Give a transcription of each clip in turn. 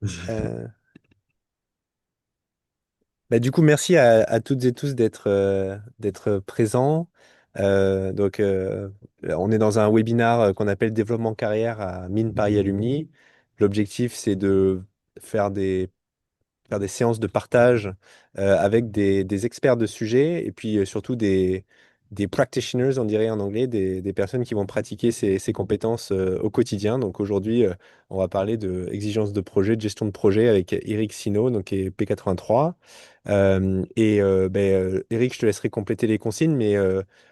Euh, du coup, merci à toutes et tous d'être présents. On est dans un webinar qu'on appelle Développement carrière à Mines Paris Alumni. L'objectif, c'est de faire des séances de partage avec des experts de sujet et puis surtout des practitioners, on dirait en anglais, des personnes qui vont pratiquer ces compétences au quotidien. Donc aujourd'hui, on va parler de exigences de projet, de gestion de projet avec Eric Sino, donc qui est P83. Eric, je te laisserai compléter les consignes, mais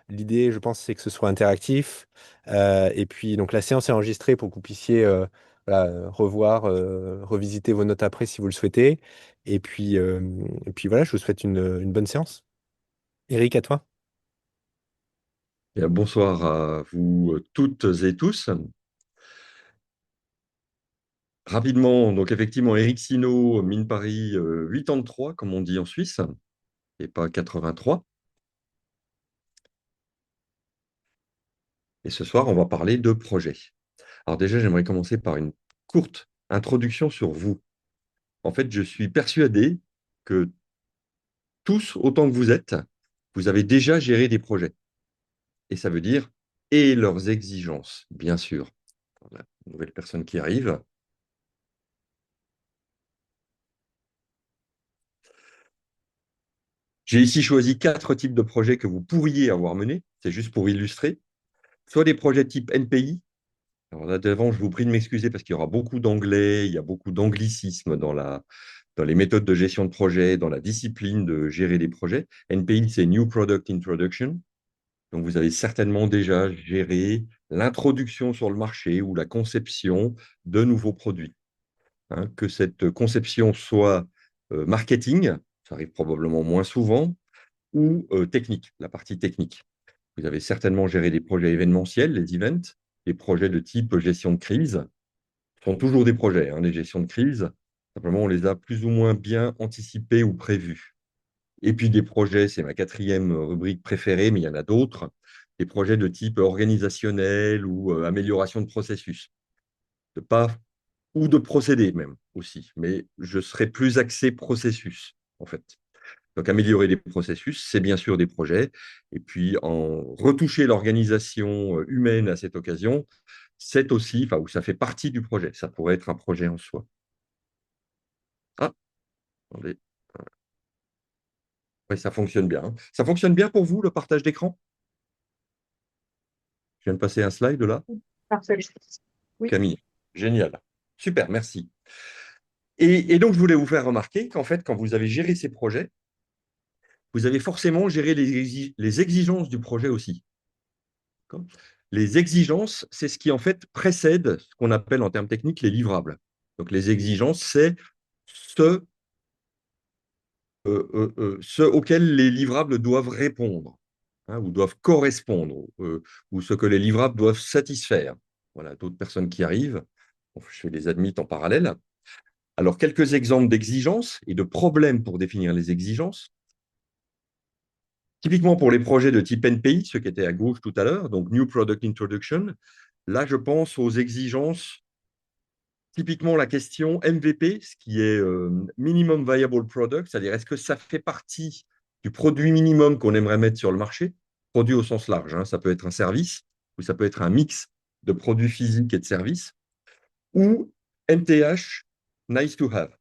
l'idée, je pense, c'est que ce soit interactif. Et puis, donc la séance est enregistrée pour que vous puissiez voilà, revoir, revisiter vos notes après si vous le souhaitez. Et puis voilà, je vous souhaite une bonne séance. Eric, à toi. Bien, bonsoir à vous toutes et tous. Rapidement, donc effectivement, Eric Sino, Mine Paris 83, comme on dit en Suisse, et pas 83. Et ce soir, on va parler de projets. Alors déjà, j'aimerais commencer par une courte introduction sur vous. En fait, je suis persuadé que tous, autant que vous avez déjà géré des projets. Et ça veut dire, et leurs exigences, bien sûr. La nouvelle personne qui arrive. J'ai ici choisi 4 types de projets que vous pourriez avoir menés. C'est juste pour illustrer. Soit des projets type NPI. Alors là, devant, je vous prie de m'excuser parce qu'il y aura beaucoup d'anglais, il y a beaucoup d'anglicisme dans les méthodes de gestion de projet, dans la discipline de gérer des projets. NPI, c'est New Product Introduction. Donc, vous avez certainement déjà géré l'introduction sur le marché ou la conception de nouveaux produits. Hein. Que cette conception soit marketing, ça arrive probablement moins souvent, ou technique, la partie technique. Vous avez certainement géré des projets événementiels, les events, des projets de type gestion de crise. Ce sont toujours des projets, hein, les gestions de crise. Simplement, on les a plus ou moins bien anticipés ou prévus. Et puis des projets, c'est ma 4e rubrique préférée, mais il y en a d'autres. Des projets de type organisationnel ou amélioration de processus. De pas, ou de procédés même aussi. Mais je serais plus axé processus, en fait. Donc, améliorer les processus, c'est bien sûr des projets. Et puis, en retoucher l'organisation humaine à cette occasion, c'est aussi, enfin, ou ça fait partie du projet. Ça pourrait être un projet en soi. Ah, attendez. Oui, ça fonctionne bien. Hein. Ça fonctionne bien pour vous, le partage d'écran? Je viens de passer un slide là. Parfait. Oui. Camille, génial. Super, merci. Et donc, je voulais vous faire remarquer qu'en fait, quand vous avez géré ces projets, vous avez forcément géré les exigences du projet aussi. Les exigences, c'est ce qui en fait précède ce qu'on appelle en termes techniques les livrables. Donc les exigences, c'est ce, ce auquel les livrables doivent répondre, hein, ou doivent correspondre, ou ce que les livrables doivent satisfaire. Voilà, d'autres personnes qui arrivent. Bon, je fais les admits en parallèle. Alors, quelques exemples d'exigences et de problèmes pour définir les exigences. Typiquement pour les projets de type NPI, ceux qui étaient à gauche tout à l'heure, donc New Product Introduction, là, je pense aux exigences. Typiquement, la question MVP, ce qui est Minimum Viable Product, c'est-à-dire est-ce que ça fait partie du produit minimum qu'on aimerait mettre sur le marché, produit au sens large, hein, ça peut être un service ou ça peut être un mix de produits physiques et de services, ou MTH, nice to have.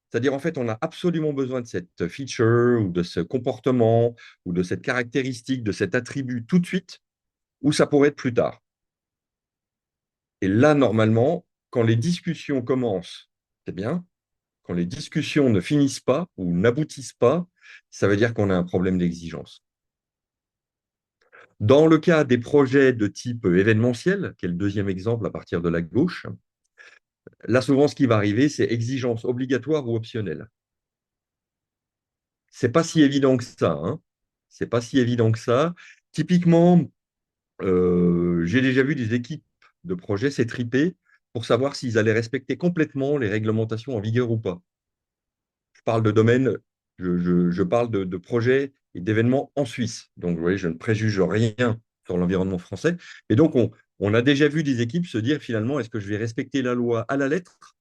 C'est-à-dire, en fait, on a absolument besoin de cette feature ou de ce comportement ou de cette caractéristique, de cet attribut tout de suite, ou ça pourrait être plus tard. Et là, normalement, quand les discussions commencent, c'est bien. Quand les discussions ne finissent pas ou n'aboutissent pas, ça veut dire qu'on a un problème d'exigence. Dans le cas des projets de type événementiel, qui est le deuxième exemple à partir de la gauche, là souvent ce qui va arriver, c'est exigence obligatoire ou optionnelle. C'est pas si évident que ça. Hein. C'est pas si évident que ça. Typiquement, j'ai déjà vu des équipes de projets s'étriper pour savoir s'ils allaient respecter complètement les réglementations en vigueur ou pas. Je parle de domaine, je parle de projets et d'événements en Suisse. Donc, vous voyez, je ne préjuge rien sur l'environnement français. Et donc, on a déjà vu des équipes se dire finalement, est-ce que je vais respecter la loi à la lettre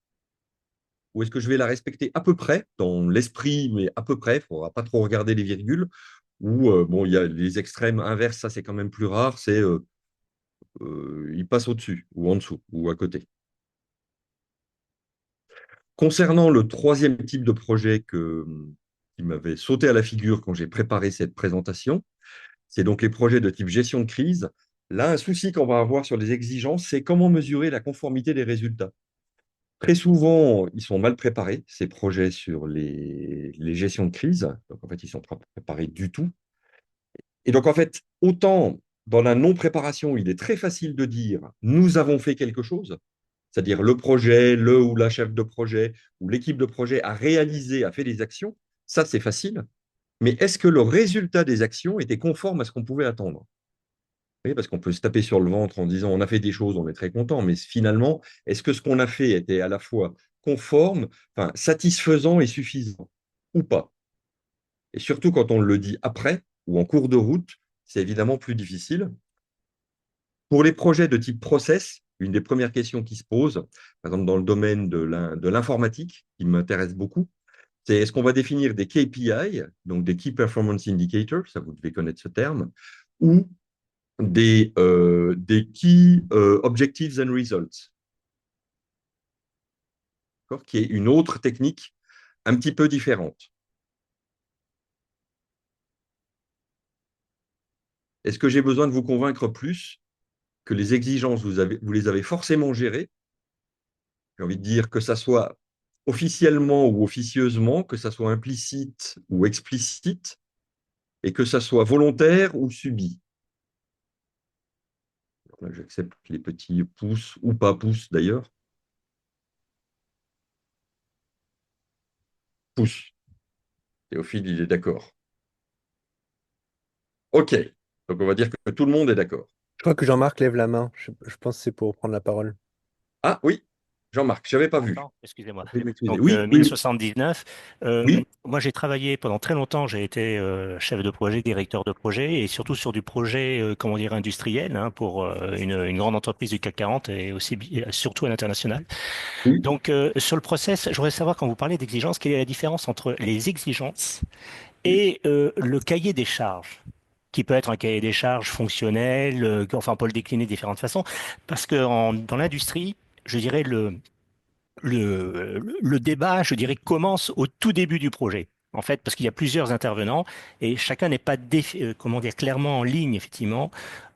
ou est-ce que je vais la respecter à peu près, dans l'esprit, mais à peu près, il ne faudra pas trop regarder les virgules, ou bon, il y a les extrêmes inverses, ça c'est quand même plus rare, c'est il passe au-dessus, ou en dessous, ou à côté. Concernant le troisième type de projet qui m'avait sauté à la figure quand j'ai préparé cette présentation, c'est donc les projets de type gestion de crise. Là, un souci qu'on va avoir sur les exigences, c'est comment mesurer la conformité des résultats. Très souvent, ils sont mal préparés, ces projets sur les gestions de crise. Donc, en fait, ils ne sont pas préparés du tout. Et donc, en fait, autant dans la non-préparation, il est très facile de dire nous avons fait quelque chose, c'est-à-dire le projet, le ou la chef de projet ou l'équipe de projet a réalisé, a fait des actions. Ça, c'est facile. Mais est-ce que le résultat des actions était conforme à ce qu'on pouvait attendre? Oui, parce qu'on peut se taper sur le ventre en disant on a fait des choses, on est très content, mais finalement, est-ce que ce qu'on a fait était à la fois conforme, enfin, satisfaisant et suffisant ou pas? Et surtout quand on le dit après ou en cours de route, c'est évidemment plus difficile. Pour les projets de type process, une des premières questions qui se posent, par exemple dans le domaine de l'informatique, qui m'intéresse beaucoup, c'est est-ce qu'on va définir des KPI, donc des Key Performance Indicators, ça vous devez connaître ce terme, ou des Key Objectives and Results, qui est une autre technique un petit peu différente. Est-ce que j'ai besoin de vous convaincre plus que les exigences, vous les avez forcément gérées? J'ai envie de dire que ça soit officiellement ou officieusement, que ça soit implicite ou explicite, et que ça soit volontaire ou subi. Là, j'accepte les petits pouces ou pas pouces d'ailleurs. Pouces. Théophile, il est d'accord. OK. Donc, on va dire que tout le monde est d'accord. Je crois que Jean-Marc lève la main. Je pense que c'est pour prendre la parole. Ah oui, Jean-Marc, je n'avais pas vu. Pardon, excusez-moi. Je vais m'excuser. Donc, Oui, oui, 1079. oui, Moi, j'ai travaillé pendant très longtemps. J'ai été chef de projet, directeur de projet, et surtout sur du projet, comment dire, industriel, hein, pour une grande entreprise du CAC 40 et aussi surtout à l'international. oui. Donc, sur le process, je voudrais savoir quand vous parlez d'exigences, quelle est la différence entre les exigences et le cahier des charges, qui peut être un cahier des charges fonctionnel, enfin, on peut le décliner de différentes façons, parce que dans l'industrie, je dirais le débat, je dirais, commence au tout début du projet. En fait, parce qu'il y a plusieurs intervenants et chacun n'est pas comment dire, clairement en ligne, effectivement,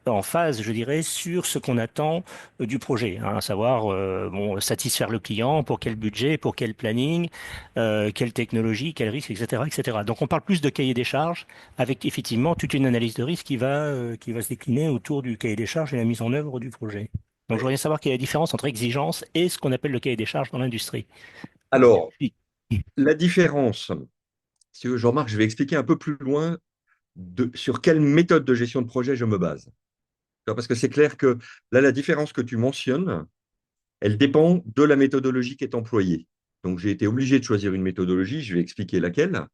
en phase, je dirais, sur ce qu'on attend du projet, hein, à savoir bon, satisfaire le client, pour quel budget, pour quel planning, quelle technologie, quel risque, etc., etc. Donc, on parle plus de cahier des charges avec effectivement toute une analyse de risque qui va se décliner autour du cahier des charges et la mise en œuvre du projet. Donc, je voudrais savoir quelle est la différence entre exigence et ce qu'on appelle le cahier des charges dans l'industrie. Alors, la différence, si Jean-Marc, je vais expliquer un peu plus loin sur quelle méthode de gestion de projet je me base. Parce que c'est clair que là, la différence que tu mentionnes, elle dépend de la méthodologie qui est employée. Donc, j'ai été obligé de choisir une méthodologie, je vais expliquer laquelle.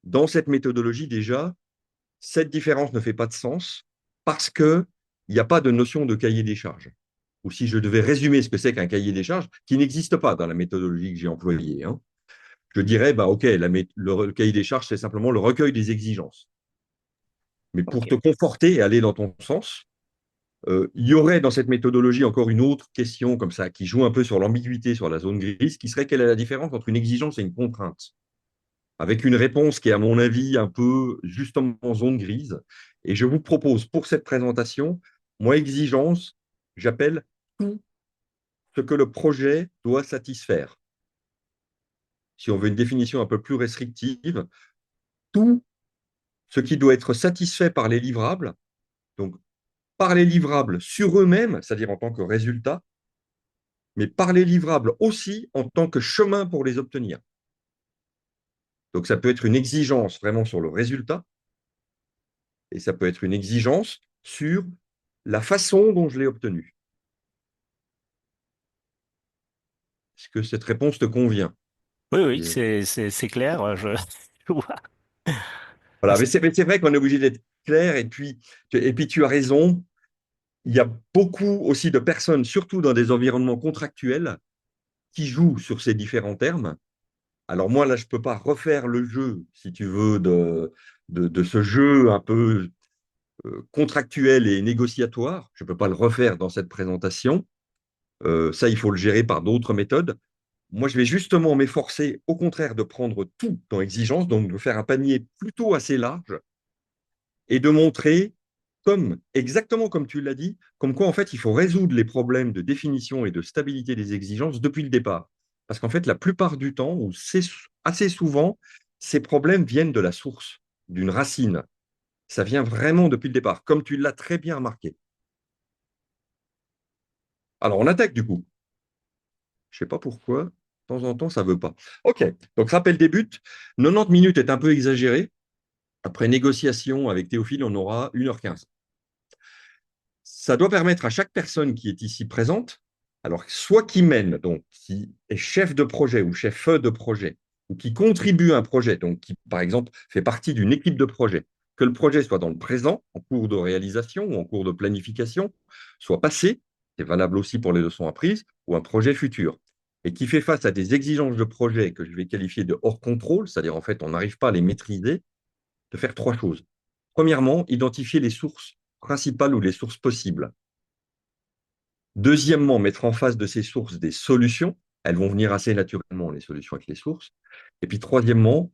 Dans cette méthodologie, déjà, cette différence ne fait pas de sens parce qu'il n'y a pas de notion de cahier des charges. Ou si je devais résumer ce que c'est qu'un cahier des charges, qui n'existe pas dans la méthodologie que j'ai employée, hein, je dirais, bah, OK, le cahier des charges, c'est simplement le recueil des exigences. Mais pour te Ok. conforter et aller dans ton sens, il y aurait dans cette méthodologie encore une autre question comme ça, qui joue un peu sur l'ambiguïté, sur la zone grise, qui serait quelle est la différence entre une exigence et une contrainte? Avec une réponse qui est, à mon avis, un peu justement en zone grise. Et je vous propose pour cette présentation, moi, exigence, j'appelle tout ce que le projet doit satisfaire. Si on veut une définition un peu plus restrictive, tout ce qui doit être satisfait par les livrables, donc par les livrables sur eux-mêmes, c'est-à-dire en tant que résultat, mais par les livrables aussi en tant que chemin pour les obtenir. Donc ça peut être une exigence vraiment sur le résultat, et ça peut être une exigence sur la façon dont je l'ai obtenu. Est-ce que cette réponse te convient? Oui, oui, Et c'est clair. Je vois. voilà, Merci. mais c'est vrai qu'on est obligé d'être clair, et puis tu as raison, il y a beaucoup aussi de personnes, surtout dans des environnements contractuels, qui joue sur ces différents termes. Alors moi, là, je ne peux pas refaire le jeu, si tu veux, de ce jeu un peu contractuel et négociatoire. Je ne peux pas le refaire dans cette présentation. Ça, il faut le gérer par d'autres méthodes. Moi, je vais justement m'efforcer, au contraire, de prendre tout dans exigence, donc de faire un panier plutôt assez large et de montrer, exactement comme tu l'as dit, comme quoi, en fait, il faut résoudre les problèmes de définition et de stabilité des exigences depuis le départ. Parce qu'en fait, la plupart du temps, ou assez souvent, ces problèmes viennent de la source, d'une racine. Ça vient vraiment depuis le départ, comme tu l'as très bien remarqué. Alors, on attaque du coup. Je ne sais pas pourquoi, de temps en temps, ça ne veut pas. OK, donc rappel des buts. 90 minutes est un peu exagéré. Après négociation avec Théophile, on aura 1h15. Ça doit permettre à chaque personne qui est ici présente, alors soit qui mène, donc qui est chef de projet ou chef de projet, ou qui contribue à un projet, donc qui, par exemple, fait partie d'une équipe de projet, que le projet soit dans le présent, en cours de réalisation ou en cours de planification, soit passé, c'est valable aussi pour les leçons apprises, ou un projet futur, et qui fait face à des exigences de projet que je vais qualifier de hors contrôle, c'est-à-dire en fait on n'arrive pas à les maîtriser, de faire 3 choses. Premièrement, identifier les sources principales ou les sources possibles. Deuxièmement, mettre en face de ces sources des solutions. Elles vont venir assez naturellement, les solutions avec les sources. Et puis troisièmement,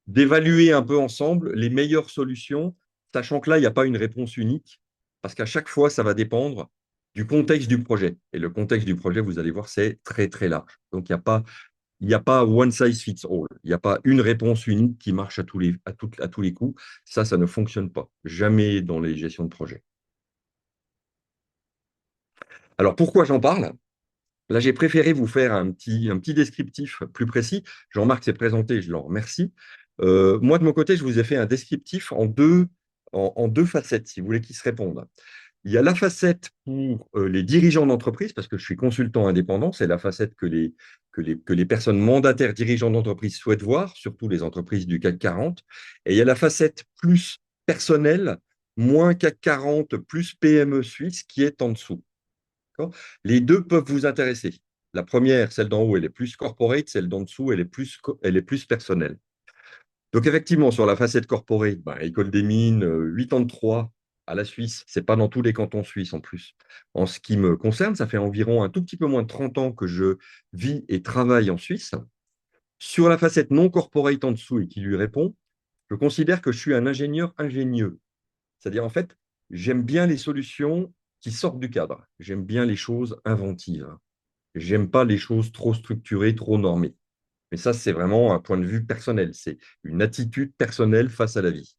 d'évaluer un peu ensemble les meilleures solutions, sachant que là, il n'y a pas une réponse unique, parce qu'à chaque fois, ça va dépendre du contexte du projet. Et le contexte du projet, vous allez voir, c'est très, très large. Donc, il n'y a pas one size fits all. Il n'y a pas une réponse unique qui marche à tous les coups. Ça ne fonctionne pas. Jamais dans les gestions de projet. Alors, pourquoi j'en parle? Là, j'ai préféré vous faire un petit descriptif plus précis. Jean-Marc s'est présenté, je l'en remercie. Moi, de mon côté, je vous ai fait un descriptif en deux facettes, si vous voulez, qui se répondent. Il y a la facette pour les dirigeants d'entreprise, parce que je suis consultant indépendant, c'est la facette que les personnes mandataires dirigeants d'entreprise souhaitent voir, surtout les entreprises du CAC 40. Et il y a la facette plus personnelle, moins CAC 40, plus PME suisse, qui est en dessous. Les deux peuvent vous intéresser. La première, celle d'en haut, elle est plus corporate, celle d'en dessous, elle est plus personnelle. Donc effectivement, sur la facette corporate, École des mines, 8 ans de 3 à la Suisse, ce n'est pas dans tous les cantons suisses en plus. En ce qui me concerne, ça fait environ un tout petit peu moins de 30 ans que je vis et travaille en Suisse. Sur la facette non corporate en dessous et qui lui répond, je considère que je suis un ingénieur ingénieux. C'est-à-dire, en fait, j'aime bien les solutions qui sortent du cadre. J'aime bien les choses inventives. J'aime pas les choses trop structurées, trop normées. Mais ça, c'est vraiment un point de vue personnel. C'est une attitude personnelle face à la vie.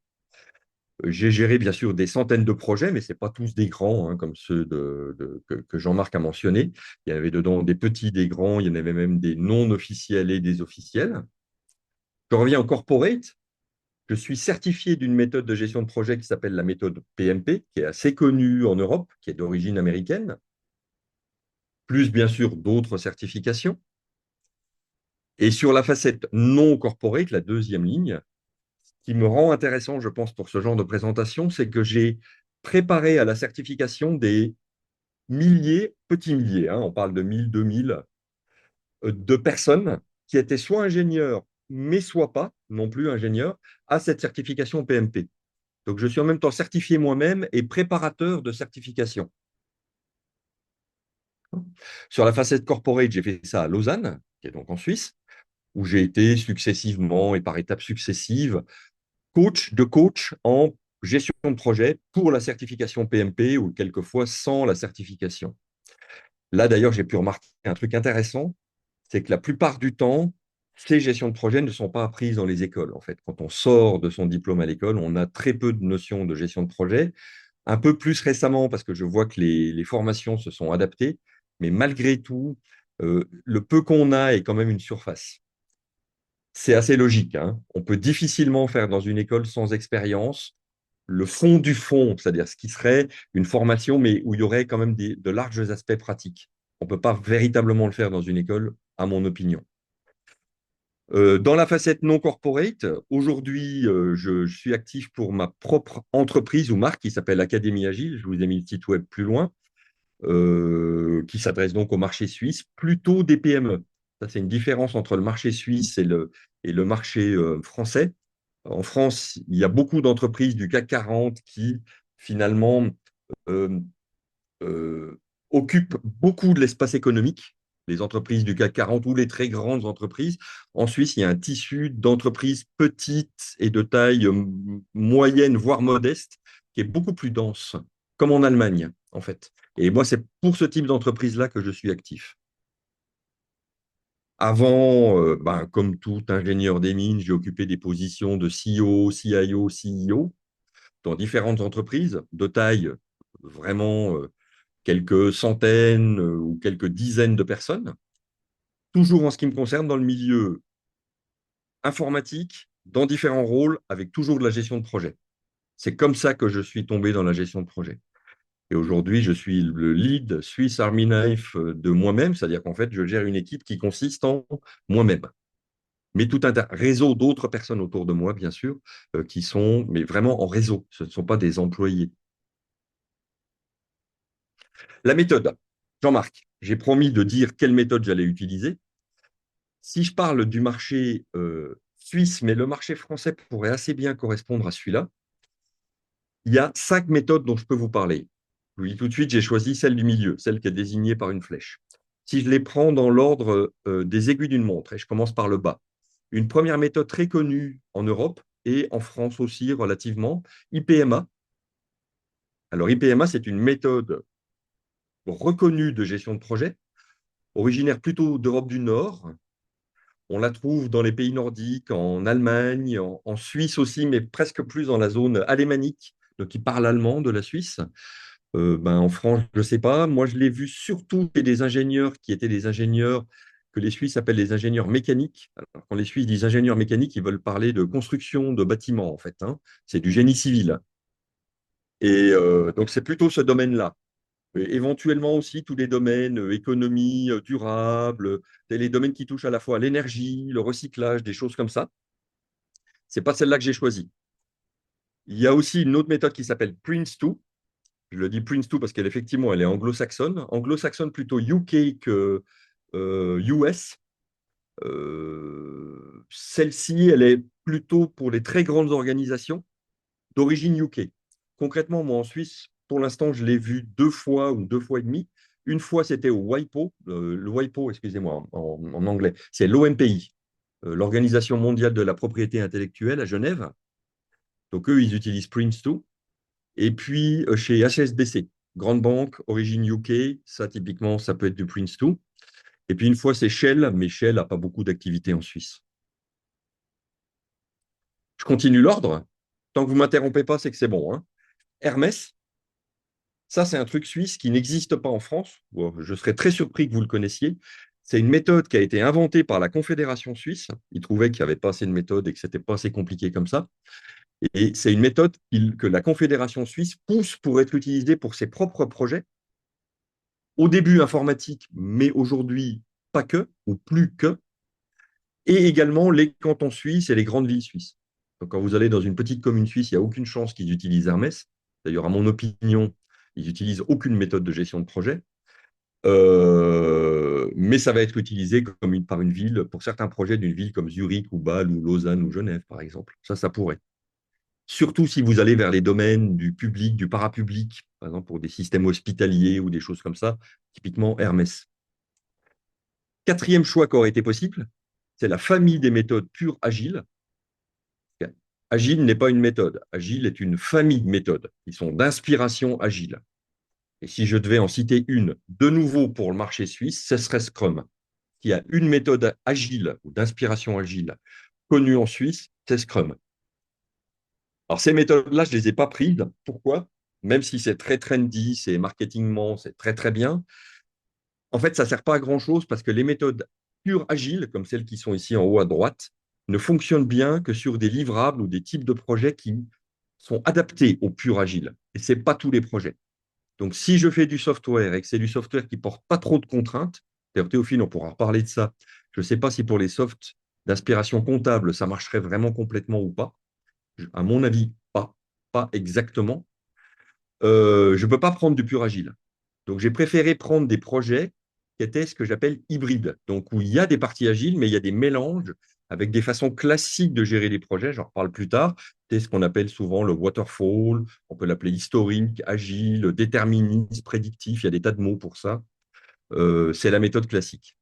J'ai géré, bien sûr, des centaines de projets, mais ce n'est pas tous des grands, hein, comme ceux que Jean-Marc a mentionnés. Il y avait dedans des petits, des grands, il y en avait même des non officiels et des officiels. Je reviens au corporate. Je suis certifié d'une méthode de gestion de projet qui s'appelle la méthode PMP, qui est assez connue en Europe, qui est d'origine américaine, plus bien sûr d'autres certifications. Et sur la facette non corporate, la deuxième ligne, ce qui me rend intéressant, je pense, pour ce genre de présentation, c'est que j'ai préparé à la certification des milliers, petits milliers, hein, on parle de 1000, 2000, de personnes qui étaient soit ingénieurs, mais soit pas, non plus ingénieurs, à cette certification PMP. Donc, je suis en même temps certifié moi-même et préparateur de certification. Sur la facette corporate, j'ai fait ça à Lausanne, qui est donc en Suisse, où j'ai été successivement et par étapes successives coach en gestion de projet pour la certification PMP ou quelquefois sans la certification. Là, d'ailleurs, j'ai pu remarquer un truc intéressant, c'est que la plupart du temps, ces gestions de projet ne sont pas apprises dans les écoles. En fait, quand on sort de son diplôme à l'école, on a très peu de notions de gestion de projet. Un peu plus récemment, parce que je vois que les formations se sont adaptées, mais malgré tout, le peu qu'on a est quand même une surface. C'est assez logique, hein. On peut difficilement faire dans une école sans expérience le fond du fond, c'est-à-dire ce qui serait une formation, mais où il y aurait quand même de larges aspects pratiques. On ne peut pas véritablement le faire dans une école, à mon opinion. Dans la facette non corporate, aujourd'hui, je suis actif pour ma propre entreprise ou marque qui s'appelle Académie Agile. Je vous ai mis le site web plus loin. qui s'adresse donc au marché suisse, plutôt des PME. Ça, c'est une différence entre le marché suisse et le marché français. En France, il y a beaucoup d'entreprises du CAC 40 qui, finalement, euh, euh, occupent beaucoup de l'espace économique, les entreprises du CAC 40 ou les très grandes entreprises. En Suisse, il y a un tissu d'entreprises petites et de taille moyenne, voire modeste, qui est beaucoup plus dense, comme en Allemagne, en fait. Et moi, c'est pour ce type d'entreprise-là que je suis actif. Avant, comme tout ingénieur des mines, j'ai occupé des positions de CEO, CIO, CEO dans différentes entreprises de taille vraiment quelques centaines ou quelques dizaines de personnes, toujours en ce qui me concerne dans le milieu informatique, dans différents rôles, avec toujours de la gestion de projet. C'est comme ça que je suis tombé dans la gestion de projet. Et aujourd'hui, je suis le lead Swiss Army Knife de moi-même, c'est-à-dire qu'en fait, je gère une équipe qui consiste en moi-même. Mais tout un réseau d'autres personnes autour de moi, bien sûr, qui sont mais vraiment en réseau. Ce ne sont pas des employés. La méthode. Jean-Marc, j'ai promis de dire quelle méthode j'allais utiliser. Si je parle du marché suisse, mais le marché français pourrait assez bien correspondre à celui-là, il y a 5 méthodes dont je peux vous parler. Je vous dis tout de suite, j'ai choisi celle du milieu, celle qui est désignée par une flèche. Si je les prends dans l'ordre des aiguilles d'une montre, et je commence par le bas, une première méthode très connue en Europe et en France aussi relativement, IPMA. Alors IPMA, c'est une méthode reconnue de gestion de projet, originaire plutôt d'Europe du Nord. On la trouve dans les pays nordiques, en Allemagne, en Suisse aussi, mais presque plus dans la zone alémanique, donc qui parle allemand de la Suisse. En France, je ne sais pas. Moi, je l'ai vu surtout chez des ingénieurs qui étaient des ingénieurs que les Suisses appellent les ingénieurs mécaniques. Alors, quand les Suisses disent ingénieurs mécaniques, ils veulent parler de construction de bâtiments, en fait, hein. C'est du génie civil. Et donc, c'est plutôt ce domaine-là. Et éventuellement aussi tous les domaines économie durable, les domaines qui touchent à la fois à l'énergie, le recyclage, des choses comme ça. Ce n'est pas celle-là que j'ai choisie. Il y a aussi une autre méthode qui s'appelle Prince2. Je le dis Prince2 parce qu'elle effectivement elle est anglo-saxonne. Anglo-saxonne plutôt UK que US. Celle-ci, elle est plutôt pour les très grandes organisations d'origine UK. Concrètement, moi en Suisse, pour l'instant, je l'ai vu 2 fois ou 2 fois et demi. Une fois, c'était au WIPO, le WIPO, excusez-moi, en anglais, c'est l'OMPI, l'Organisation mondiale de la propriété intellectuelle à Genève. Donc, eux, ils utilisent Prince2. Et puis, chez HSBC, grande banque, origine UK, ça, typiquement, ça peut être du Prince2. Et puis, une fois, c'est Shell, mais Shell n'a pas beaucoup d'activité en Suisse. Je continue l'ordre. Tant que vous ne m'interrompez pas, c'est que c'est bon, hein. Hermès, ça, c'est un truc suisse qui n'existe pas en France. Je serais très surpris que vous le connaissiez. C'est une méthode qui a été inventée par la Confédération suisse. Ils trouvaient qu'il n'y avait pas assez de méthodes et que ce n'était pas assez compliqué comme ça. Et c'est une méthode que la Confédération suisse pousse pour être utilisée pour ses propres projets. Au début informatique, mais aujourd'hui pas que, ou plus que. Et également les cantons suisses et les grandes villes suisses. Donc, quand vous allez dans une petite commune suisse, il n'y a aucune chance qu'ils utilisent Hermès. D'ailleurs, à mon opinion, ils n'utilisent aucune méthode de gestion de projet. Mais ça va être utilisé par une ville, pour certains projets d'une ville comme Zurich ou Bâle ou Lausanne ou Genève, par exemple. Ça pourrait. Surtout si vous allez vers les domaines du public, du parapublic, par exemple pour des systèmes hospitaliers ou des choses comme ça, typiquement Hermès. Quatrième choix qui aurait été possible, c'est la famille des méthodes pures agiles. Agile n'est pas une méthode. Agile est une famille de méthodes qui sont d'inspiration agile. Et si je devais en citer une de nouveau pour le marché suisse, ce serait Scrum. Il y a une méthode agile ou d'inspiration agile connue en Suisse, c'est Scrum. Alors ces méthodes-là, je ne les ai pas prises. Pourquoi? Même si c'est très trendy, c'est marketingment, c'est très très bien. En fait, ça ne sert pas à grand-chose parce que les méthodes pures agiles, comme celles qui sont ici en haut à droite, ne fonctionnent bien que sur des livrables ou des types de projets qui sont adaptés au pur agile. Et ce n'est pas tous les projets. Donc, si je fais du software et que c'est du software qui ne porte pas trop de contraintes, d'ailleurs, Théophile, on pourra reparler de ça. Je ne sais pas si pour les softs d'inspiration comptable, ça marcherait vraiment complètement ou pas. À mon avis, pas exactement. Je ne peux pas prendre du pur agile. Donc, j'ai préféré prendre des projets qui étaient ce que j'appelle hybrides, donc où il y a des parties agiles, mais il y a des mélanges avec des façons classiques de gérer les projets, j'en reparle plus tard. C'est ce qu'on appelle souvent le waterfall, on peut l'appeler historique, agile, déterministe, prédictif, il y a des tas de mots pour ça. C'est la méthode classique.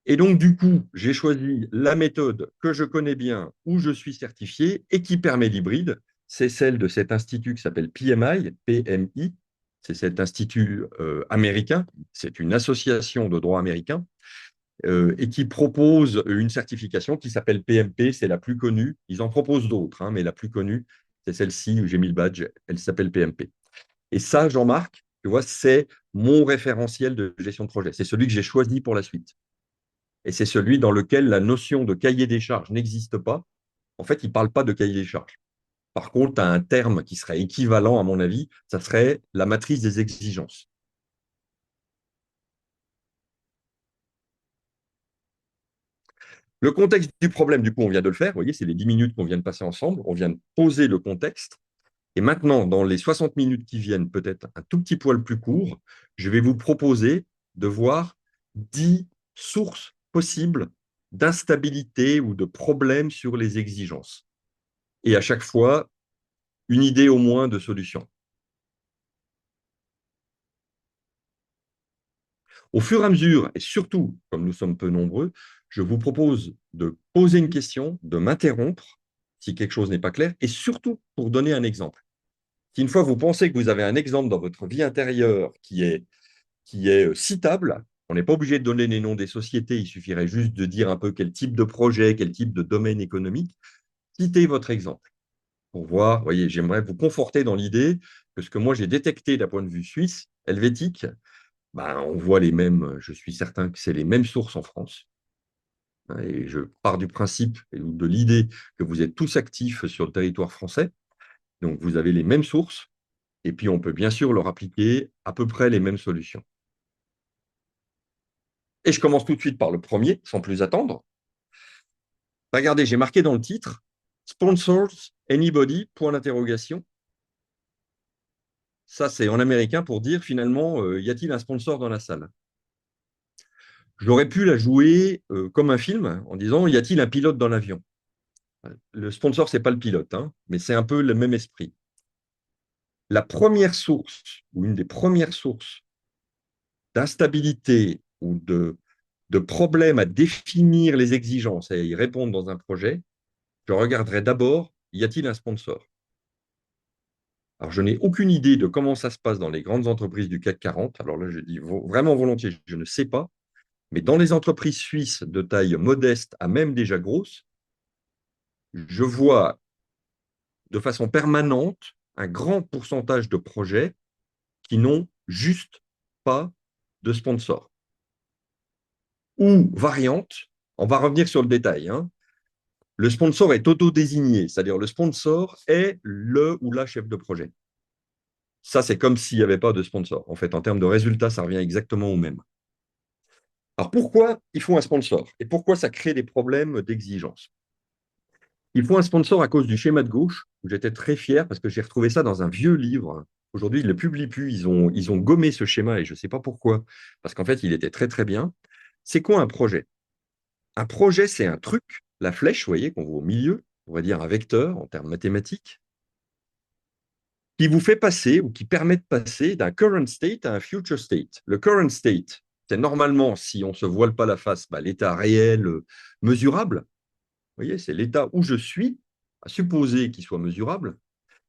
Et donc, du coup, j'ai choisi la méthode que je connais bien, où je suis certifié et qui permet l'hybride. C'est celle de cet institut qui s'appelle PMI, PMI. C'est cet institut américain. C'est une association de droit américain et qui propose une certification qui s'appelle PMP. C'est la plus connue. Ils en proposent d'autres, hein, mais la plus connue, c'est celle-ci où j'ai mis le badge. Elle s'appelle PMP. Et ça, Jean-Marc, tu vois, c'est mon référentiel de gestion de projet. C'est celui que j'ai choisi pour la suite. Et c'est celui dans lequel la notion de cahier des charges n'existe pas. En fait, il ne parle pas de cahier des charges. Par contre, tu as un terme qui serait équivalent, à mon avis, ça serait la matrice des exigences. Le contexte du problème, du coup, on vient de le faire. Vous voyez, c'est les 10 minutes qu'on vient de passer ensemble. On vient de poser le contexte. Et maintenant, dans les 60 minutes qui viennent, peut-être un tout petit poil plus court, je vais vous proposer de voir 10 sources possibles d'instabilité ou de problèmes sur les exigences. Et à chaque fois, une idée au moins de solution. Au fur et à mesure, et surtout, comme nous sommes peu nombreux, je vous propose de poser une question, de m'interrompre si quelque chose n'est pas clair, et surtout pour donner un exemple. Si une fois vous pensez que vous avez un exemple dans votre vie intérieure qui est citable, on n'est pas obligé de donner les noms des sociétés, il suffirait juste de dire un peu quel type de projet, quel type de domaine économique. Citez votre exemple pour voir, vous voyez, j'aimerais vous conforter dans l'idée que ce que moi j'ai détecté d'un point de vue suisse, helvétique, ben, on voit les mêmes, je suis certain que c'est les mêmes sources en France. Et je pars du principe ou de l'idée que vous êtes tous actifs sur le territoire français, donc vous avez les mêmes sources, et puis on peut bien sûr leur appliquer à peu près les mêmes solutions. Et je commence tout de suite par le premier, sans plus attendre. Regardez, j'ai marqué dans le titre Sponsors Anybody, point d'interrogation. Ça, c'est en américain pour dire finalement, y a-t-il un sponsor dans la salle? J'aurais pu la jouer comme un film en disant, y a-t-il un pilote dans l'avion? Le sponsor, ce n'est pas le pilote, hein, mais c'est un peu le même esprit. La première source, ou une des premières sources d'instabilité ou de problèmes à définir les exigences et à y répondre dans un projet, je regarderai d'abord, y a-t-il un sponsor? Alors, je n'ai aucune idée de comment ça se passe dans les grandes entreprises du CAC 40. Alors là, je dis vraiment volontiers, je ne sais pas. Mais dans les entreprises suisses de taille modeste à même déjà grosse, je vois de façon permanente un grand pourcentage de projets qui n'ont juste pas de sponsor. Ou variante, on va revenir sur le détail, hein. Le sponsor est auto-désigné, c'est-à-dire le sponsor est le ou la chef de projet. Ça, c'est comme s'il n'y avait pas de sponsor. En fait, en termes de résultats, ça revient exactement au même. Alors, pourquoi il faut un sponsor? Et pourquoi ça crée des problèmes d'exigence? Il faut un sponsor à cause du schéma de gauche, où j'étais très fier parce que j'ai retrouvé ça dans un vieux livre. Aujourd'hui, ils ne le publient plus, ils ont gommé ce schéma et je ne sais pas pourquoi, parce qu'en fait, il était très très bien. C'est quoi un projet? Un projet, c'est un truc, la flèche, vous voyez, qu'on voit au milieu, on va dire un vecteur en termes mathématiques, qui vous fait passer ou qui permet de passer d'un current state à un future state. Le current state, c'est normalement, si on ne se voile pas la face, l'état réel, mesurable. Vous voyez, c'est l'état où je suis, à supposer qu'il soit mesurable.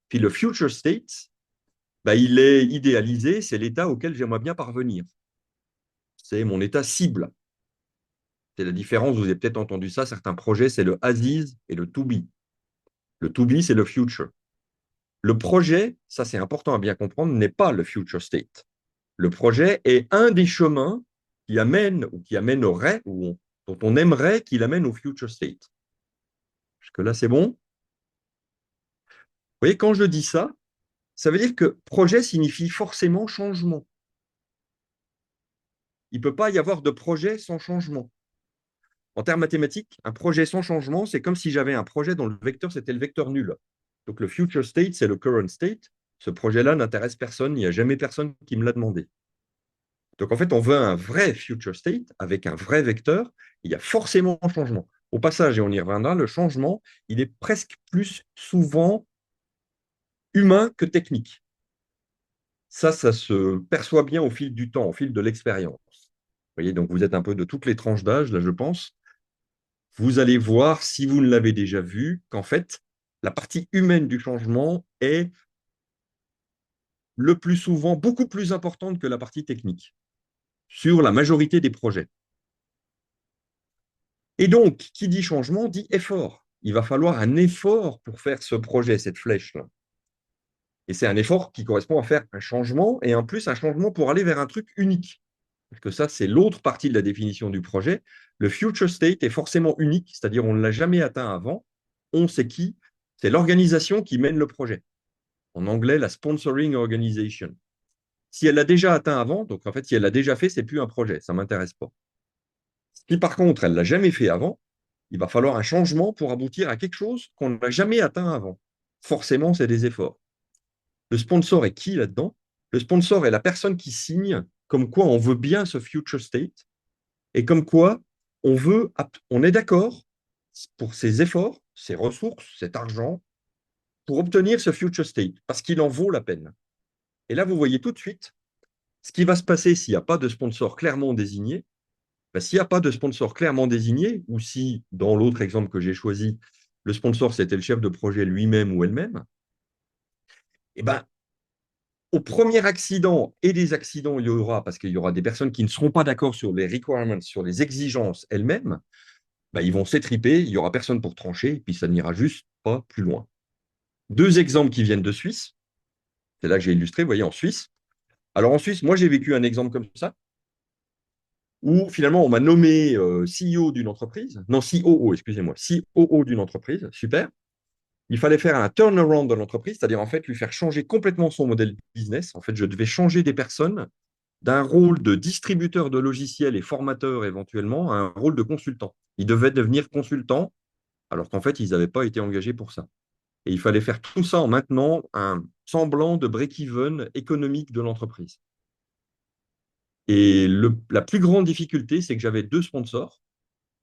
Puis le future state, il est idéalisé, c'est l'état auquel j'aimerais bien parvenir. C'est mon état cible. C'est la différence, vous avez peut-être entendu ça, certains projets, c'est le as is et le to be. Le to be, c'est le future. Le projet, ça c'est important à bien comprendre, n'est pas le future state. Le projet est un des chemins qui amène ou qui amènerait, ou dont on aimerait qu'il amène au future state. Jusque-là, c'est bon? Vous voyez, quand je dis ça, ça veut dire que projet signifie forcément changement. Il ne peut pas y avoir de projet sans changement. En termes mathématiques, un projet sans changement, c'est comme si j'avais un projet dont le vecteur, c'était le vecteur nul. Donc le future state, c'est le current state. Ce projet-là n'intéresse personne, il n'y a jamais personne qui me l'a demandé. Donc, en fait, on veut un vrai future state avec un vrai vecteur. Il y a forcément un changement. Au passage, et on y reviendra, le changement, il est presque plus souvent humain que technique. Ça se perçoit bien au fil du temps, au fil de l'expérience. Vous voyez, donc vous êtes un peu de toutes les tranches d'âge, là, je pense. Vous allez voir, si vous ne l'avez déjà vu, qu'en fait, la partie humaine du changement est le plus souvent beaucoup plus importante que la partie technique sur la majorité des projets. Et donc, qui dit changement dit effort. Il va falloir un effort pour faire ce projet, cette flèche-là. Et c'est un effort qui correspond à faire un changement, et en plus un changement pour aller vers un truc unique. Parce que ça, c'est l'autre partie de la définition du projet. Le future state est forcément unique, c'est-à-dire on ne l'a jamais atteint avant. On sait qui? C'est l'organisation qui mène le projet. En anglais, la sponsoring organization. Si elle l'a déjà atteint avant, donc en fait, si elle l'a déjà fait, c'est plus un projet, ça ne m'intéresse pas. Si par contre, elle ne l'a jamais fait avant, il va falloir un changement pour aboutir à quelque chose qu'on n'a jamais atteint avant. Forcément, c'est des efforts. Le sponsor est qui là-dedans? Le sponsor est la personne qui signe comme quoi on veut bien ce future state et comme quoi on est d'accord pour ses efforts, ses ressources, cet argent, pour obtenir ce future state, parce qu'il en vaut la peine. Et là, vous voyez tout de suite ce qui va se passer s'il n'y a pas de sponsor clairement désigné. Ben, s'il n'y a pas de sponsor clairement désigné, ou si, dans l'autre exemple que j'ai choisi, le sponsor, c'était le chef de projet lui-même ou elle-même, eh ben, au premier accident, et des accidents il y aura, parce qu'il y aura des personnes qui ne seront pas d'accord sur les requirements, sur les exigences elles-mêmes, ben, ils vont s'étriper, il n'y aura personne pour trancher, et puis ça n'ira juste pas plus loin. Deux exemples qui viennent de Suisse, c'est là que j'ai illustré, vous voyez, en Suisse. Alors en Suisse, moi j'ai vécu un exemple comme ça, où finalement on m'a nommé CEO d'une entreprise, non, COO, excusez-moi, COO d'une entreprise, super. Il fallait faire un turnaround de l'entreprise, c'est-à-dire en fait lui faire changer complètement son modèle business. En fait, je devais changer des personnes d'un rôle de distributeur de logiciels et formateur éventuellement à un rôle de consultant. Ils devaient devenir consultants alors qu'en fait, ils n'avaient pas été engagés pour ça. Et il fallait faire tout ça en maintenant un semblant de break-even économique de l'entreprise. Et la plus grande difficulté, c'est que j'avais deux sponsors.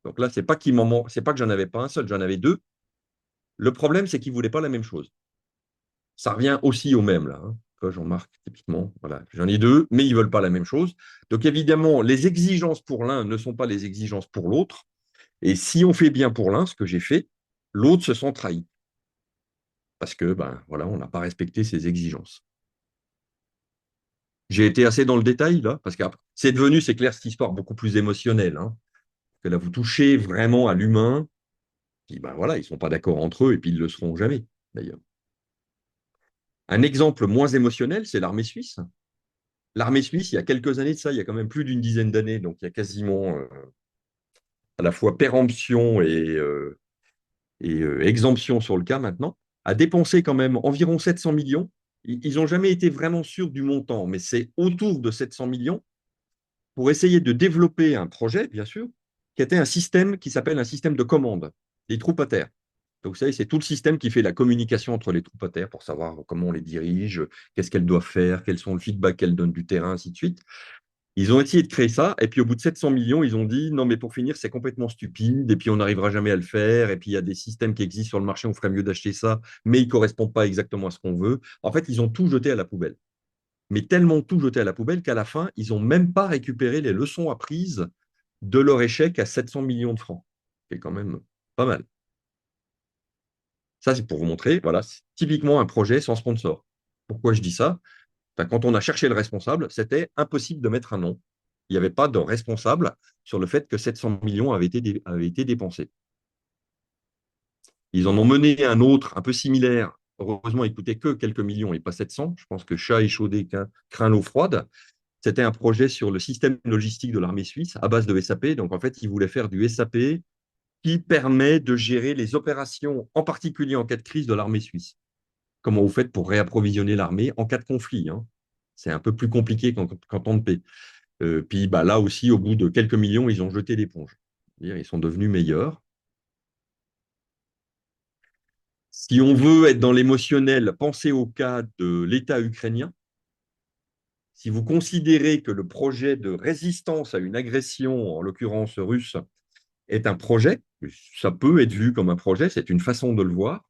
Donc là, c'est pas que j'en avais pas un seul, j'en avais deux. Le problème, c'est qu'ils ne voulaient pas la même chose. Ça revient aussi au même, là. Jean-Marc, typiquement. Voilà. J'en ai deux, mais ils ne veulent pas la même chose. Donc évidemment, les exigences pour l'un ne sont pas les exigences pour l'autre. Et si on fait bien pour l'un, ce que j'ai fait, l'autre se sent trahi. Parce que, ben, voilà, on n'a pas respecté ses exigences. J'ai été assez dans le détail, là, parce que c'est devenu, c'est clair, cette histoire beaucoup plus émotionnelle. Hein, que là, vous touchez vraiment à l'humain. Puis, ben voilà, ils ne sont pas d'accord entre eux et puis ils ne le seront jamais, d'ailleurs. Un exemple moins émotionnel, c'est l'armée suisse. L'armée suisse, il y a quelques années de ça, il y a quand même plus d'une dizaine d'années, donc il y a quasiment à la fois péremption et exemption sur le cas maintenant, a dépensé quand même environ 700 millions. Ils n'ont jamais été vraiment sûrs du montant, mais c'est autour de 700 millions pour essayer de développer un projet, bien sûr, qui était un système qui s'appelle un système de commande des troupes à terre. Donc, vous savez, c'est tout le système qui fait la communication entre les troupes à terre pour savoir comment on les dirige, qu'est-ce qu'elles doivent faire, quels sont le feedback qu'elles donnent du terrain, ainsi de suite. Ils ont essayé de créer ça, et puis au bout de 700 millions, ils ont dit non, mais pour finir, c'est complètement stupide, et puis on n'arrivera jamais à le faire, et puis il y a des systèmes qui existent sur le marché, on ferait mieux d'acheter ça, mais ils ne correspondent pas exactement à ce qu'on veut. En fait, ils ont tout jeté à la poubelle. Mais tellement tout jeté à la poubelle qu'à la fin, ils n'ont même pas récupéré les leçons apprises de leur échec à 700 millions de francs. C'est quand même pas mal. Ça, c'est pour vous montrer, voilà, c'est typiquement un projet sans sponsor. Pourquoi je dis ça? Enfin, quand on a cherché le responsable, c'était impossible de mettre un nom. Il n'y avait pas de responsable sur le fait que 700 millions avaient été dépensés. Ils en ont mené un autre un peu similaire. Heureusement, il ne coûtait que quelques millions et pas 700. Je pense que chat échaudé craint l'eau froide. C'était un projet sur le système logistique de l'armée suisse à base de SAP. Donc, en fait, ils voulaient faire du SAP qui permet de gérer les opérations, en particulier en cas de crise de l'armée suisse. Comment vous faites pour réapprovisionner l'armée en cas de conflit, hein? C'est un peu plus compliqué qu'en temps de paix. Puis bah, là aussi, au bout de quelques millions, ils ont jeté l'éponge. Ils sont devenus meilleurs. Si on veut être dans l'émotionnel, pensez au cas de l'État ukrainien. si vous considérez que le projet de résistance à une agression, en l'occurrence russe, est un projet, ça peut être vu comme un projet, c'est une façon de le voir.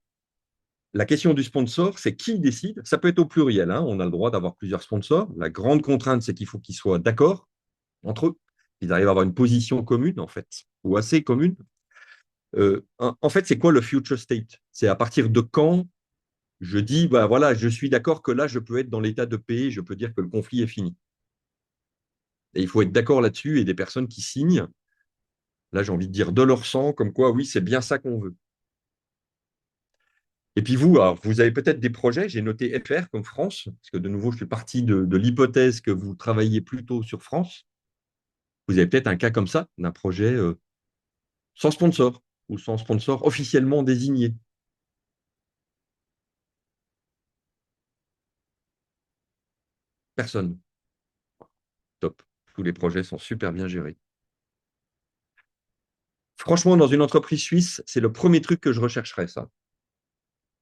La question du sponsor, c'est qui décide. Ça peut être au pluriel, hein, on a le droit d'avoir plusieurs sponsors. La grande contrainte, c'est qu'il faut qu'ils soient d'accord entre eux, qu'ils arrivent à avoir une position commune, en fait, ou assez commune. En fait, c'est quoi le future state? C'est à partir de quand je dis, bah, voilà, je suis d'accord que là, je peux être dans l'état de paix, je peux dire que le conflit est fini. Et il faut être d'accord là-dessus, et des personnes qui signent, là, j'ai envie de dire de leur sang, comme quoi, oui, c'est bien ça qu'on veut. Et puis vous, alors, vous avez peut-être des projets, j'ai noté FR comme France, parce que de nouveau, je suis parti de l'hypothèse que vous travaillez plutôt sur France. Vous avez peut-être un cas comme ça, d'un projet sans sponsor, ou sans sponsor officiellement désigné. Personne. Top. Tous les projets sont super bien gérés. Franchement, dans une entreprise suisse, c'est le premier truc que je rechercherais, ça.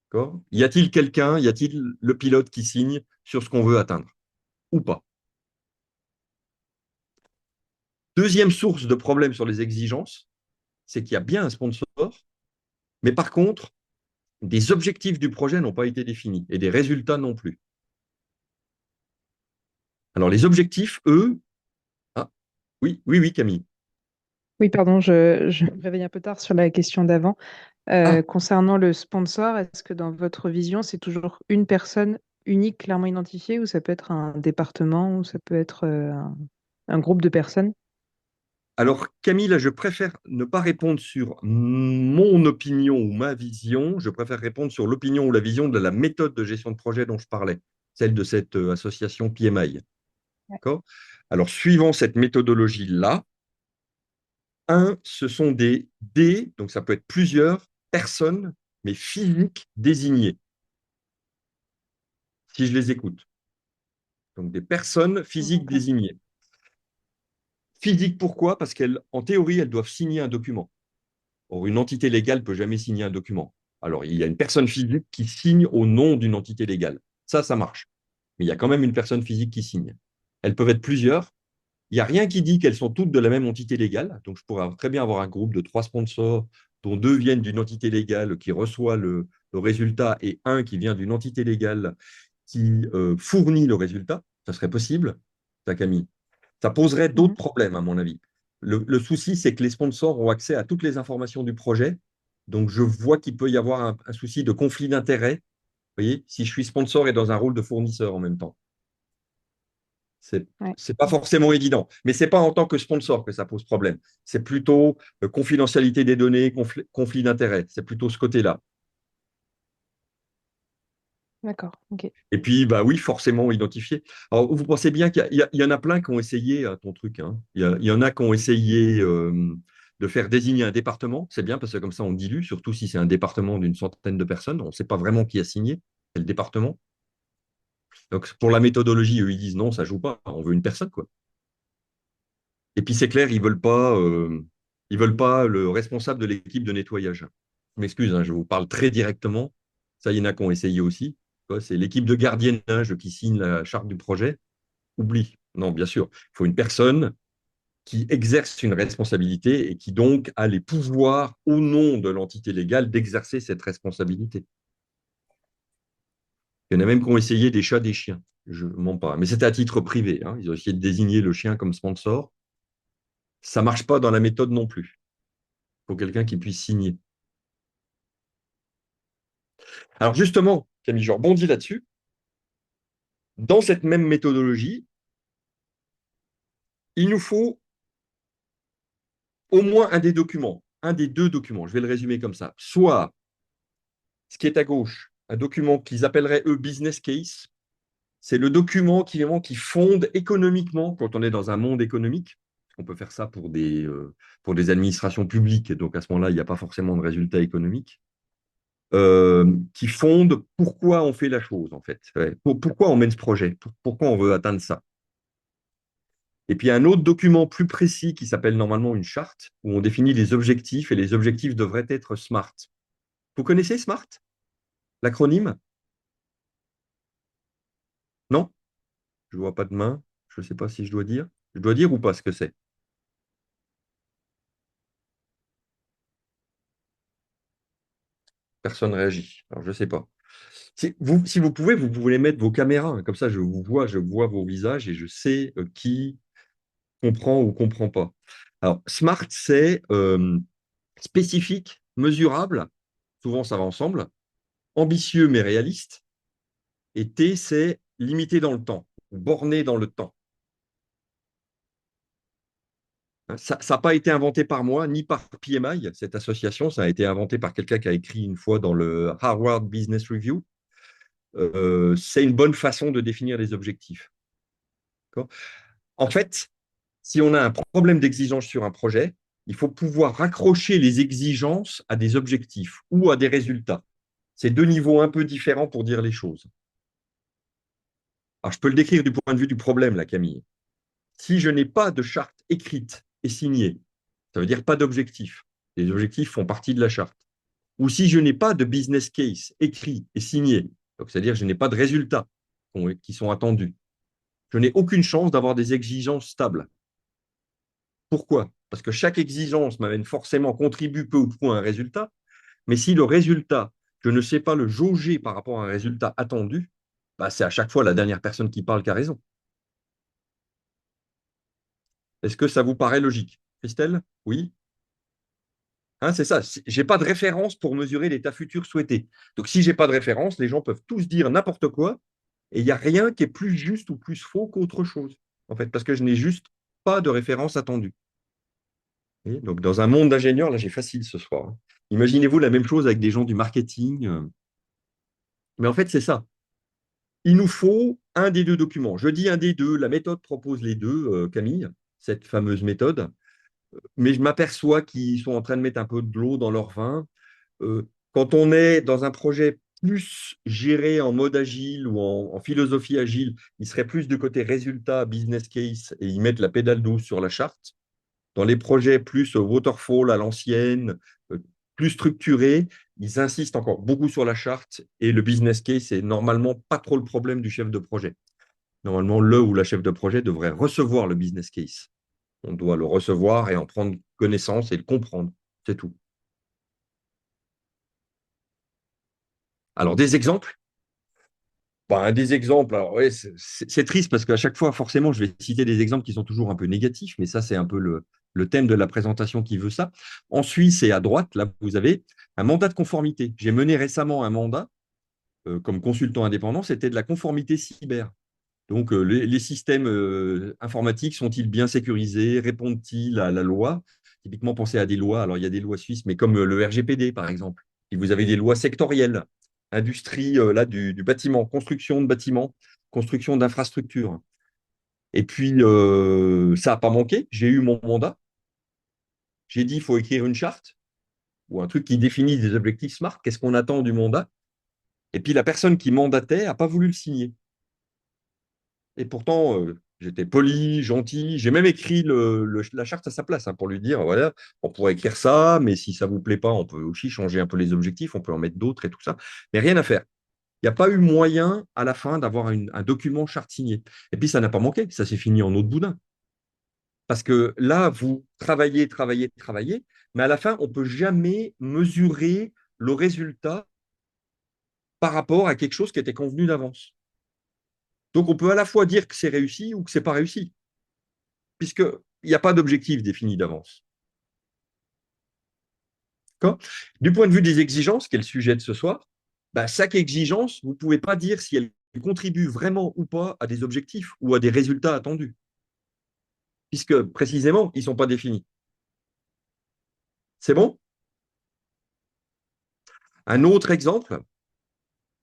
D'accord? Y a-t-il quelqu'un, y a-t-il le pilote qui signe sur ce qu'on veut atteindre ou pas? Deuxième source de problème sur les exigences, c'est qu'il y a bien un sponsor, mais par contre, des objectifs du projet n'ont pas été définis et des résultats non plus. Alors, les objectifs, eux, ah, oui, oui, oui, Camille. Oui, pardon, je me réveille un peu tard sur la question d'avant. Ah, Concernant le sponsor, est-ce que dans votre vision, c'est toujours une personne unique, clairement identifiée, ou ça peut être un département, ou ça peut être un groupe de personnes? alors, Camille, là, je préfère ne pas répondre sur mon opinion ou ma vision, je préfère répondre sur l'opinion ou la vision de la méthode de gestion de projet dont je parlais, celle de cette association PMI. Ouais. D'accord? Alors, suivant cette méthodologie-là, ce sont donc ça peut être plusieurs personnes, mais physiques désignées, si je les écoute. Donc, des personnes physiques D'accord. désignées. Physiques, pourquoi? Parce qu'en théorie, elles doivent signer un document. Or, une entité légale ne peut jamais signer un document. Alors, il y a une personne physique qui signe au nom d'une entité légale. Ça marche. Mais il y a quand même une personne physique qui signe. Elles peuvent être plusieurs. Il n'y a rien qui dit qu'elles sont toutes de la même entité légale. Donc, je pourrais très bien avoir un groupe de 3 sponsors, dont 2 viennent d'une entité légale qui reçoit le résultat et un qui vient d'une entité légale qui fournit le résultat. Ça serait possible, ça, Camille. Ça poserait d'autres Mhm. problèmes, à mon avis. Le souci, c'est que les sponsors ont accès à toutes les informations du projet. Donc, je vois qu'il peut y avoir un souci de conflit d'intérêts. Vous voyez, si je suis sponsor et dans un rôle de fournisseur en même temps. C'est Ouais. c'est pas forcément évident, mais c'est pas en tant que sponsor que ça pose problème. C'est plutôt confidentialité des données, conflit d'intérêts. C'est plutôt ce côté-là. D'accord. Ok. Et puis, bah oui, forcément identifié. Alors, vous pensez bien qu'il y en a plein qui ont essayé ton truc, hein. Il y en a qui ont essayé de faire désigner un département. C'est bien parce que comme ça, on dilue, surtout si c'est un département d'une centaine de personnes. On ne sait pas vraiment qui a signé. C'est le département. Donc, pour la méthodologie, eux, ils disent non, ça joue pas. On veut une personne, quoi. Et puis c'est clair, ils veulent pas le responsable de l'équipe de nettoyage. Je m'excuse, hein, je vous parle très directement. Ça, il y en a qui ont essayé aussi. C'est l'équipe de gardiennage qui signe la charte du projet. Oublie. Non, bien sûr. Il faut une personne qui exerce une responsabilité et qui donc a les pouvoirs au nom de l'entité légale d'exercer cette responsabilité. Il y en a même qui ont essayé des chats, des chiens. Je ne mens pas. Mais c'était à titre privé, hein. Ils ont essayé de désigner le chien comme sponsor. Ça ne marche pas dans la méthode non plus. Il faut quelqu'un qui puisse signer. Alors justement, Camille, je rebondis là-dessus. Dans cette même méthodologie, il nous faut au moins un des documents, un des 2 documents. Je vais le résumer comme ça. Soit, ce qui est à gauche, un document qu'ils appelleraient, eux, business case. C'est le document qui fonde économiquement, quand on est dans un monde économique. On peut faire ça pour des administrations publiques. Donc, à ce moment-là, il n'y a pas forcément de résultats économiques. Qui fonde pourquoi on fait la chose, en fait. Ouais. Pourquoi on mène ce projet? Pourquoi on veut atteindre ça? Et puis, il y a un autre document plus précis qui s'appelle normalement une charte, où on définit les objectifs, et les objectifs devraient être SMART. Vous connaissez SMART? L'acronyme? Non? Je ne vois pas de main. Je ne sais pas si je dois dire. Je dois dire ou pas ce que c'est? Personne ne réagit. Alors, je ne sais pas. Si vous pouvez, vous pouvez mettre vos caméras, hein. Comme ça, je vois vos visages et je sais qui comprend ou comprend pas. Alors, SMART, c'est spécifique, mesurable, souvent ça va ensemble, ambitieux mais réaliste, et T, c'est limité dans le temps, borné dans le temps. Ça n'a pas été inventé par moi, ni par PMI, cette association, ça a été inventé par quelqu'un qui a écrit une fois dans le Harvard Business Review. C'est une bonne façon de définir les objectifs. En fait, si on a un problème d'exigence sur un projet, il faut pouvoir raccrocher les exigences à des objectifs ou à des résultats. C'est deux niveaux un peu différents pour dire les choses. Alors, je peux le décrire du point de vue du problème, là, Camille. Si je n'ai pas de charte écrite et signée, ça veut dire pas d'objectif. Les objectifs font partie de la charte. Ou si je n'ai pas de business case écrit et signé, donc c'est-à-dire que je n'ai pas de résultats qui sont attendus, je n'ai aucune chance d'avoir des exigences stables. Pourquoi? Parce que chaque exigence m'amène forcément, contribue peu ou prou à un résultat, mais si le résultat, je ne sais pas le jauger par rapport à un résultat attendu, bah, c'est à chaque fois la dernière personne qui parle qui a raison. Est-ce que ça vous paraît logique? Christelle? Oui? Hein, c'est ça. Je n'ai pas de référence pour mesurer l'état futur souhaité. Donc, si je n'ai pas de référence, les gens peuvent tous dire n'importe quoi et il n'y a rien qui est plus juste ou plus faux qu'autre chose, en fait, parce que je n'ai juste pas de référence attendue. Donc, dans un monde d'ingénieurs, là, j'ai facile ce soir, hein. Imaginez-vous la même chose avec des gens du marketing. Mais en fait, c'est ça. Il nous faut un des deux documents. Je dis un des deux, la méthode propose les deux, Camille, cette fameuse méthode. Mais je m'aperçois qu'ils sont en train de mettre un peu de l'eau dans leur vin. Quand on est dans un projet plus géré en mode agile ou en philosophie agile, ils seraient plus du côté résultat, business case, et ils mettent la pédale douce sur la charte. Dans les projets plus waterfall à l'ancienne, plus structurés, ils insistent encore beaucoup sur la charte et le business case, c'est normalement pas trop le problème du chef de projet. Normalement, le ou la chef de projet devrait recevoir le business case. On doit le recevoir et en prendre connaissance et le comprendre. C'est tout. Alors, des exemples? Des exemples, alors ouais, c'est triste parce qu'à chaque fois, forcément, je vais citer des exemples qui sont toujours un peu négatifs, mais ça, c'est un peu le thème de la présentation qui veut ça. En Suisse et à droite, là, vous avez un mandat de conformité. J'ai mené récemment un mandat comme consultant indépendant, c'était de la conformité cyber. Donc, les systèmes informatiques sont-ils bien sécurisés? Répondent-ils à la loi? Typiquement, pensez à des lois. Alors, il y a des lois suisses, mais comme le RGPD, par exemple. Et vous avez des lois sectorielles. Industrie là, du bâtiment, construction de bâtiments, construction d'infrastructures. Et puis, ça n'a pas manqué. J'ai eu mon mandat. J'ai dit, il faut écrire une charte ou un truc qui définit des objectifs SMART. Qu'est-ce qu'on attend du mandat? Et puis, la personne qui mandatait n'a pas voulu le signer. Et pourtant, j'étais poli, gentil. J'ai même écrit la charte à sa place pour lui dire, voilà, on pourrait écrire ça, mais si ça ne vous plaît pas, on peut aussi changer un peu les objectifs, on peut en mettre d'autres et tout ça. Mais rien à faire. Il n'y a pas eu moyen à la fin d'avoir un document charte signé. Et puis, ça n'a pas manqué. Ça s'est fini en eau de boudin. Parce que là, vous travaillez, travaillez, travaillez, mais à la fin, on ne peut jamais mesurer le résultat par rapport à quelque chose qui était convenu d'avance. Donc, on peut à la fois dire que c'est réussi ou que ce n'est pas réussi, puisqu'il n'y a pas d'objectif défini d'avance. Du point de vue des exigences, qui est le sujet de ce soir, chaque exigence, vous ne pouvez pas dire si elle contribue vraiment ou pas à des objectifs ou à des résultats attendus, puisque précisément, ils ne sont pas définis. C'est bon? Un autre exemple,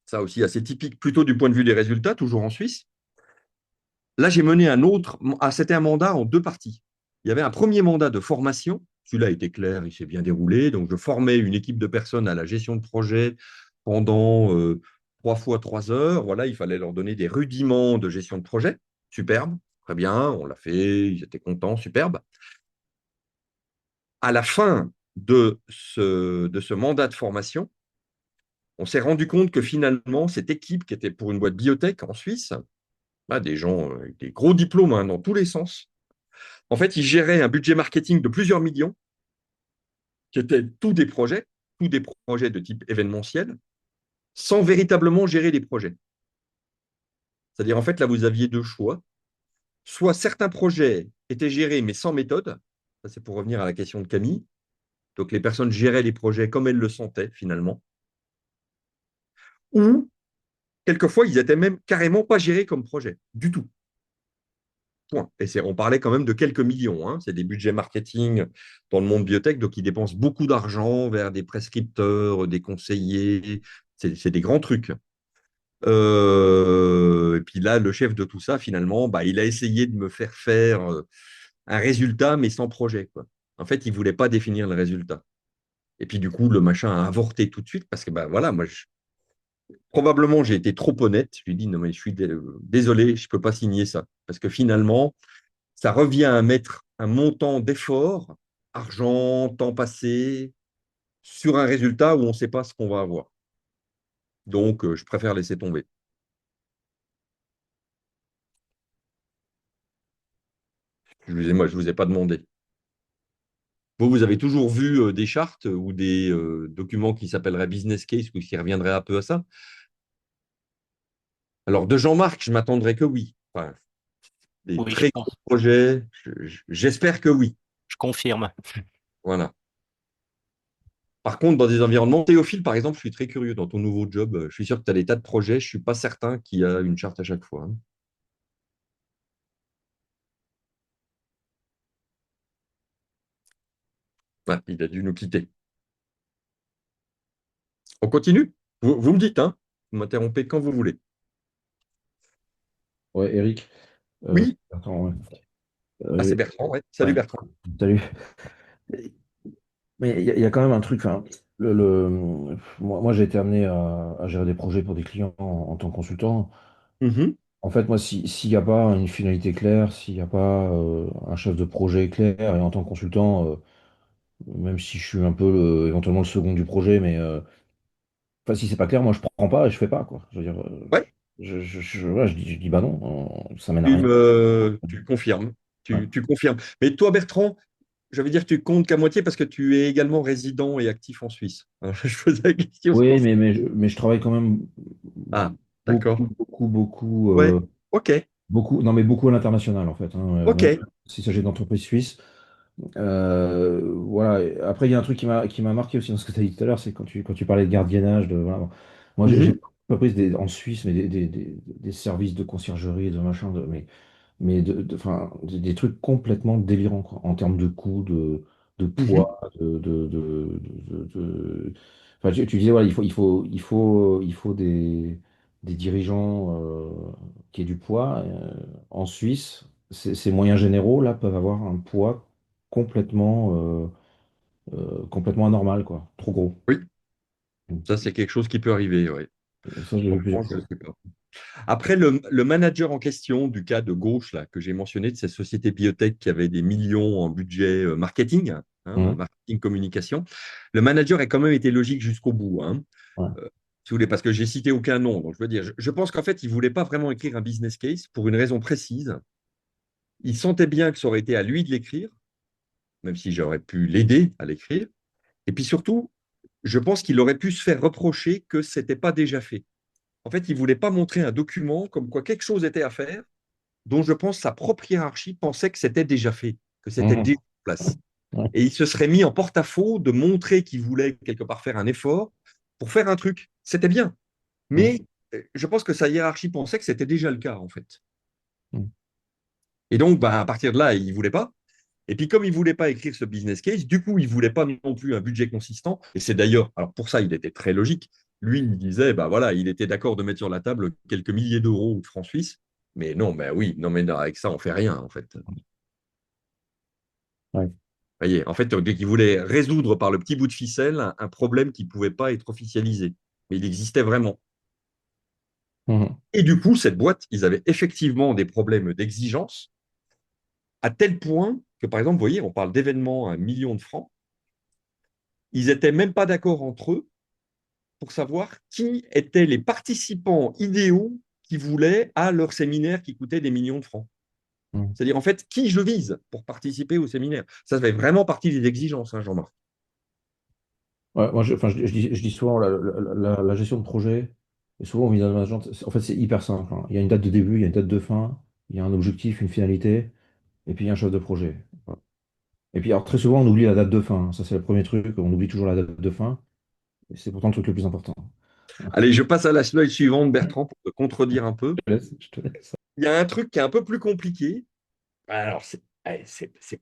ça aussi assez typique plutôt du point de vue des résultats, toujours en Suisse. Là, j'ai mené c'était un mandat en deux parties. Il y avait un premier mandat de formation. Celui-là était clair, il s'est bien déroulé. Donc, je formais une équipe de personnes à la gestion de projet pendant 3 fois 3 heures. Voilà, il fallait leur donner des rudiments de gestion de projet. Superbe, très bien, on l'a fait, ils étaient contents, superbe. À la fin de ce mandat de formation, on s'est rendu compte que finalement, cette équipe qui était pour une boîte biotech en Suisse, Ah, des gens avec des gros diplômes hein, dans tous les sens. En fait, ils géraient un budget marketing de plusieurs millions, qui étaient tous des projets de type événementiel, sans véritablement gérer les projets. C'est-à-dire, en fait, là, vous aviez deux choix. Soit certains projets étaient gérés, mais sans méthode. Ça, c'est pour revenir à la question de Camille. Donc, les personnes géraient les projets comme elles le sentaient, finalement. Ou, quelquefois, ils étaient même carrément pas gérés comme projet, du tout. Point. Et on parlait quand même de quelques millions. Hein. C'est des budgets marketing dans le monde biotech, donc ils dépensent beaucoup d'argent vers des prescripteurs, des conseillers. C'est des grands trucs. Et puis là, le chef de tout ça, finalement, bah, il a essayé de me faire faire un résultat, mais sans projet, quoi. En fait, il ne voulait pas définir le résultat. Et puis, du coup, le machin a avorté tout de suite parce que, bah, voilà, moi, probablement, j'ai été trop honnête. Je lui ai dit, non, mais je suis désolé, je ne peux pas signer ça. Parce que finalement, ça revient à mettre un montant d'effort, argent, temps passé, sur un résultat où on ne sait pas ce qu'on va avoir. Donc, je préfère laisser tomber. Moi, je ne vous ai pas demandé. Vous avez toujours vu des chartes ou des documents qui s'appelleraient business case ou qui reviendraient un peu à ça? Alors, de Jean-Marc, je m'attendrais que oui. Enfin, des Oui, très gros projets, j'espère que oui. je confirme. Voilà. Par contre, dans des environnements, Théophile, par exemple, je suis très curieux dans ton nouveau job. Je suis sûr que tu as des tas de projets. Je ne suis pas certain qu'il y a une charte à chaque fois. Hein. Ouais, il a dû nous quitter. On continue? Vous me dites, hein? Vous m'interrompez quand vous voulez. Ouais, Eric. Oui, Attends, ouais. ah, c'est Bertrand, ouais. Salut Ouais, Bertrand. salut. Mais il y a quand même un truc. Enfin, moi, j'ai été amené à gérer des projets pour des clients en tant que consultant. Mhm. En fait, moi, s'il n'y a pas une finalité claire, s'il n'y a pas un chef de projet clair, et en tant que consultant, même si je suis un peu éventuellement le second du projet, mais enfin, si c'est pas clair, moi, je prends pas et je fais pas, quoi. Je veux dire, Ouais, voilà, je dis bah non, ça mène à rien. tu confirmes. Ouais. Tu confirmes. Mais toi, Bertrand, je veux dire, tu comptes qu'à moitié parce que tu es également résident et actif en Suisse. Je pose la question, c'est Oui, pour ça. mais je travaille quand même Ah, d'accord. beaucoup, beaucoup, beaucoup, Ouais, ok, beaucoup, non, mais beaucoup à l'international, en fait, hein, ok. même s'il s'agit d'entreprises suisses. Voilà. Et après, il y a un truc qui m'a marqué aussi dans ce que tu as dit tout à l'heure, c'est quand tu parlais de gardiennage. Voilà. Moi, j'ai Mhm, pas entreprise en Suisse, mais des services de conciergerie, de machin, mais enfin, des trucs complètement délirants, quoi, en termes de coûts, de mhm, poids, Enfin, tu disais, voilà, il faut des dirigeants qui aient du poids. En Suisse, ces moyens généraux, là, peuvent avoir un poids complètement anormal, quoi, trop gros. oui, ça, c'est quelque chose qui peut arriver, ouais. Ça, je l'ai vu Franchement, plusieurs je fois. ne sais pas. Après, le manager en question du cas de gauche là, que j'ai mentionné, de cette société biotech qui avait des millions en budget marketing, hein, Mhm. marketing communication, le manager a quand même été logique jusqu'au bout. Hein. Ouais. Si vous voulez, parce que j'ai cité aucun nom. Donc, je veux dire, je pense qu'en fait, il ne voulait pas vraiment écrire un business case pour une raison précise. Il sentait bien que ça aurait été à lui de l'écrire, même si j'aurais pu l'aider à l'écrire. Et puis surtout, je pense qu'il aurait pu se faire reprocher que ce n'était pas déjà fait. En fait, il ne voulait pas montrer un document comme quoi quelque chose était à faire dont je pense sa propre hiérarchie pensait que c'était déjà fait, que c'était Mhm. déjà en place. Ouais. Et il se serait mis en porte-à-faux de montrer qu'il voulait quelque part faire un effort pour faire un truc. C'était bien. Mhm. Mais je pense que sa hiérarchie pensait que c'était déjà le cas, en fait. Mhm. Et donc, bah, à partir de là, il ne voulait pas. Et puis, comme il ne voulait pas écrire ce business case, du coup, il ne voulait pas non plus un budget consistant. Et c'est d'ailleurs, alors pour ça, il était très logique. Lui, il disait, bah voilà, il était d'accord de mettre sur la table quelques milliers d'euros ou de francs suisses. Mais non, bah oui, non, mais non, avec ça, on fait rien, en fait. Ouais. Voyez, en fait, il voulait résoudre par le petit bout de ficelle un problème qui ne pouvait pas être officialisé. Mais il existait vraiment. Mhm. Et du coup, cette boîte, ils avaient effectivement des problèmes d'exigence, à tel point que, par exemple, vous voyez, on parle d'événements à 1 million de francs. Ils n'étaient même pas d'accord entre eux pour savoir qui étaient les participants idéaux qui voulaient à leur séminaire qui coûtait des millions de francs. Mm. C'est-à-dire, en fait, qui je vise pour participer au séminaire. Ça fait vraiment partie des exigences, hein, Jean-Marc. Ouais, moi, enfin, je dis souvent, la gestion de projet, et souvent, au visual management, en fait, c'est hyper simple, hein. Il y a une date de début, il y a une date de fin, il y a un objectif, une finalité, et puis il y a un chef de projet. Voilà. Et puis, alors, très souvent, on oublie la date de fin, hein. Ça, c'est le premier truc, on oublie toujours la date de fin, et c'est pourtant le truc le plus important. Allez, je passe à la slide suivante, Bertrand, pour te contredire un peu. Je te laisse. Il y a un truc qui est un peu plus compliqué. Alors, c'est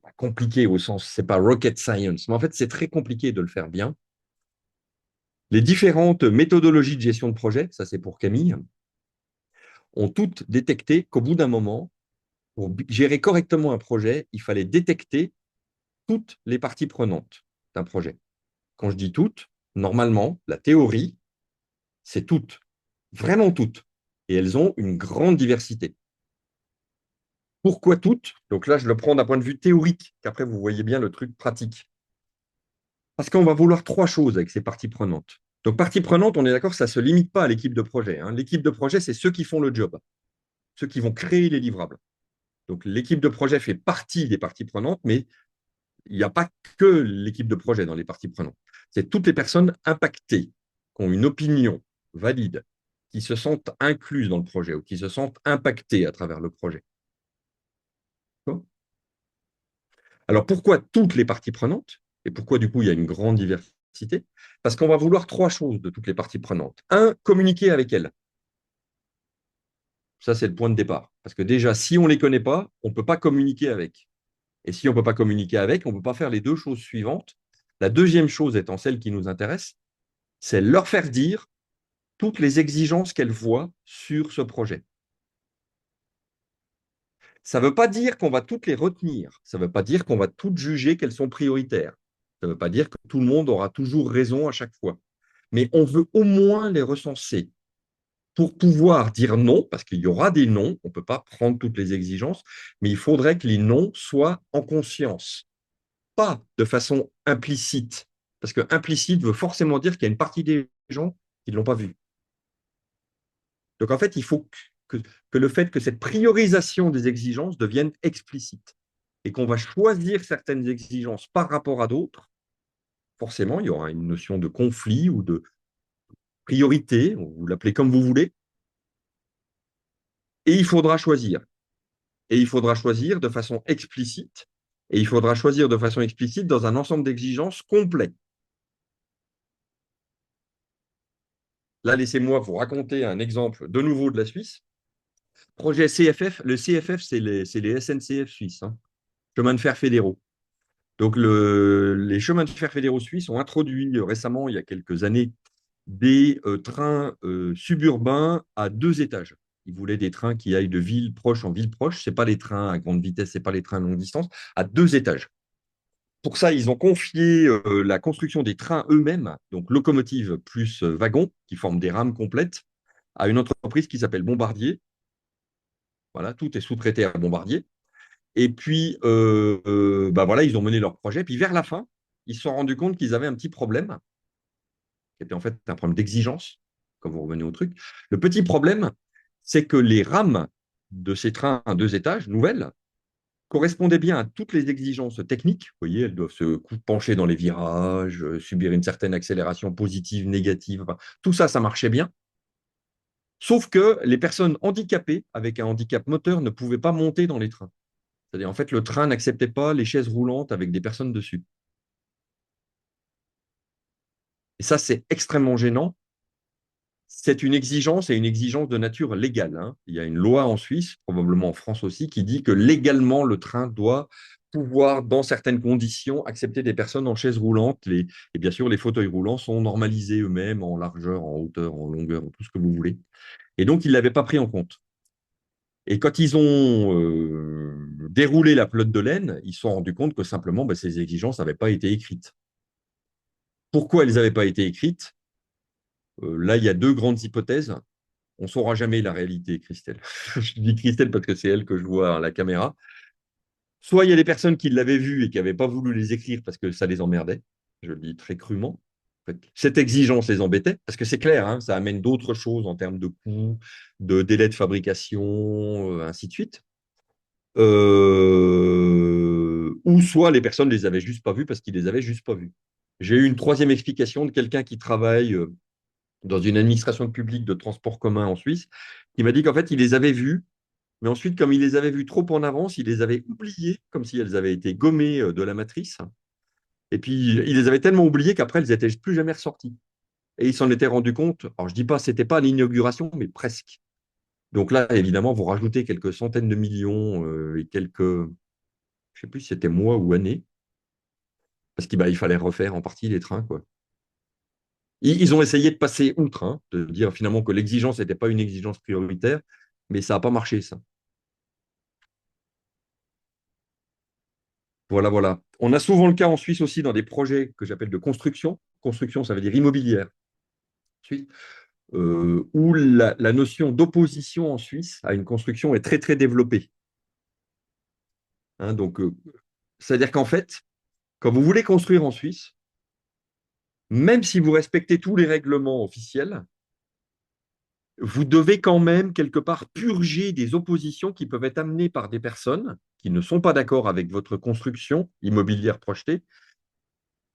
pas compliqué au sens, c'est pas rocket science, mais en fait, c'est très compliqué de le faire bien. Les différentes méthodologies de gestion de projet, ça c'est pour Camille, ont toutes détecté qu'au bout d'un moment, pour gérer correctement un projet, il fallait détecter toutes les parties prenantes d'un projet. Quand je dis toutes, normalement, la théorie, c'est toutes, vraiment toutes. Et elles ont une grande diversité. Pourquoi toutes? Donc là, je le prends d'un point de vue théorique, qu'après, vous voyez bien le truc pratique. Parce qu'on va vouloir trois choses avec ces parties prenantes. Donc, parties prenantes, on est d'accord, ça ne se limite pas à l'équipe de projet, hein. L'équipe de projet, c'est ceux qui font le job, ceux qui vont créer les livrables. Donc, l'équipe de projet fait partie des parties prenantes, mais il n'y a pas que l'équipe de projet dans les parties prenantes. C'est toutes les personnes impactées, qui ont une opinion valide, qui se sentent incluses dans le projet ou qui se sentent impactées à travers le projet. Alors, pourquoi toutes les parties prenantes? Et pourquoi, du coup, il y a une grande diversité? Parce qu'on va vouloir trois choses de toutes les parties prenantes. Un, communiquer avec elles. Ça, c'est le point de départ. Parce que déjà, si on ne les connaît pas, on ne peut pas communiquer avec. Et si on ne peut pas communiquer avec, on ne peut pas faire les deux choses suivantes. La deuxième chose étant celle qui nous intéresse, c'est leur faire dire toutes les exigences qu'elles voient sur ce projet. Ça ne veut pas dire qu'on va toutes les retenir. Ça ne veut pas dire qu'on va toutes juger qu'elles sont prioritaires. Ça ne veut pas dire que tout le monde aura toujours raison à chaque fois. Mais on veut au moins les recenser pour pouvoir dire non, parce qu'il y aura des noms, on ne peut pas prendre toutes les exigences, mais il faudrait que les noms soient en conscience, pas de façon implicite, parce que implicite veut forcément dire qu'il y a une partie des gens qui ne l'ont pas vu. Donc en fait, il faut que le fait que cette priorisation des exigences devienne explicite et qu'on va choisir certaines exigences par rapport à d'autres, forcément, il y aura une notion de conflit ou de priorité, vous l'appelez comme vous voulez, et il faudra choisir. Et il faudra choisir de façon explicite, et il faudra choisir de façon explicite dans un ensemble d'exigences complet. Là, laissez-moi vous raconter un exemple de nouveau de la Suisse. Projet CFF, le CFF, c'est les SNCF suisses, hein, chemins de fer fédéraux. Donc, les chemins de fer fédéraux suisses ont introduit récemment, il y a quelques années, des trains suburbains à 2 étages. Ils voulaient des trains qui aillent de ville proche en ville proche. Ce n'est pas les trains à grande vitesse, ce n'est pas les trains à longue distance, à 2 étages. Pour ça, ils ont confié la construction des trains eux-mêmes, donc locomotives plus wagons, qui forment des rames complètes, à une entreprise qui s'appelle Bombardier. Voilà, tout est sous-traité à Bombardier. Et puis, bah voilà, ils ont mené leur projet. Puis vers la fin, ils se sont rendus compte qu'ils avaient un petit problème, qui était en fait un problème d'exigence, quand vous revenez au truc. Le petit problème, c'est que les rames de ces trains à 2 étages, nouvelles, correspondaient bien à toutes les exigences techniques. Vous voyez, elles doivent se pencher dans les virages, subir une certaine accélération positive, négative. Enfin, tout ça, ça marchait bien. Sauf que les personnes handicapées, avec un handicap moteur, ne pouvaient pas monter dans les trains. C'est-à-dire, en fait, le train n'acceptait pas les chaises roulantes avec des personnes dessus. Et ça, c'est extrêmement gênant. C'est une exigence et une exigence de nature légale, hein. Il y a une loi en Suisse, probablement en France aussi, qui dit que légalement, le train doit pouvoir, dans certaines conditions, accepter des personnes en chaise roulante. Et bien sûr, les fauteuils roulants sont normalisés eux-mêmes en largeur, en hauteur, en longueur, en tout ce que vous voulez. Et donc, ils ne l'avaient pas pris en compte. Et quand ils ont déroulé la pelote de laine, ils se sont rendus compte que simplement, bah, ces exigences n'avaient pas été écrites. Pourquoi elles n'avaient pas été écrites? Là, il y a deux grandes hypothèses. On ne saura jamais la réalité, Christelle. Je dis Christelle parce que c'est elle que je vois à la caméra. Soit il y a des personnes qui l'avaient vu et qui n'avaient pas voulu les écrire parce que ça les emmerdait. Je le dis très crûment. fait. Cette exigence les embêtait, parce que c'est clair, hein, ça amène d'autres choses en termes de coûts, de délai de fabrication, ainsi de suite. Ou soit les personnes ne les avaient juste pas vus parce qu'ils les avaient juste pas vus. J'ai eu une troisième explication de quelqu'un qui travaille dans une administration publique de transport commun en Suisse, qui m'a dit qu'en fait, il les avait vus, mais ensuite, comme il les avait vus trop en avance, il les avait oubliées, comme si elles avaient été gommées de la matrice. Et puis, il les avait tellement oubliées qu'après, elles n'étaient plus jamais ressorties. Et il s'en était rendu compte. Alors, je ne dis pas, ce n'était pas à l'inauguration, mais presque. Donc là, évidemment, vous rajoutez quelques centaines de millions et quelques, je ne sais plus si c'était mois ou années, parce qu'il fallait refaire en partie les trains, quoi. Ils ont essayé de passer outre, hein, de dire finalement que l'exigence n'était pas une exigence prioritaire, mais ça n'a pas marché, ça. Voilà, voilà. On a souvent le cas en Suisse aussi dans des projets que j'appelle de construction. Construction, ça veut dire immobilière. Suisse, où la notion d'opposition en Suisse à une construction est très, très développée. Hein, donc, c'est-à-dire qu'en fait, quand vous voulez construire en Suisse, même si vous respectez tous les règlements officiels, vous devez quand même quelque part purger des oppositions qui peuvent être amenées par des personnes qui ne sont pas d'accord avec votre construction immobilière projetée,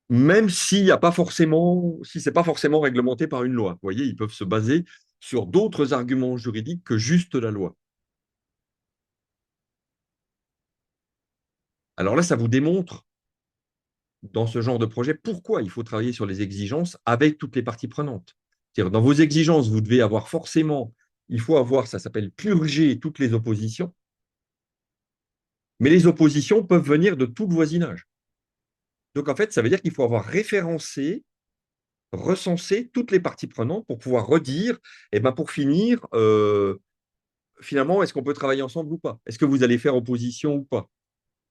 même s'il n'y a pas forcément, si c'est pas forcément réglementé par une loi. Vous voyez, ils peuvent se baser sur d'autres arguments juridiques que juste la loi. Alors là, ça vous démontre, dans ce genre de projet, pourquoi il faut travailler sur les exigences avec toutes les parties prenantes. C'est-à-dire, dans vos exigences, vous devez avoir forcément, il faut avoir, ça s'appelle purger toutes les oppositions, mais les oppositions peuvent venir de tout le voisinage. Donc, en fait, ça veut dire qu'il faut avoir référencé, recensé toutes les parties prenantes pour pouvoir redire, et ben pour finir, finalement, est-ce qu'on peut travailler ensemble ou pas? Est-ce que vous allez faire opposition ou pas?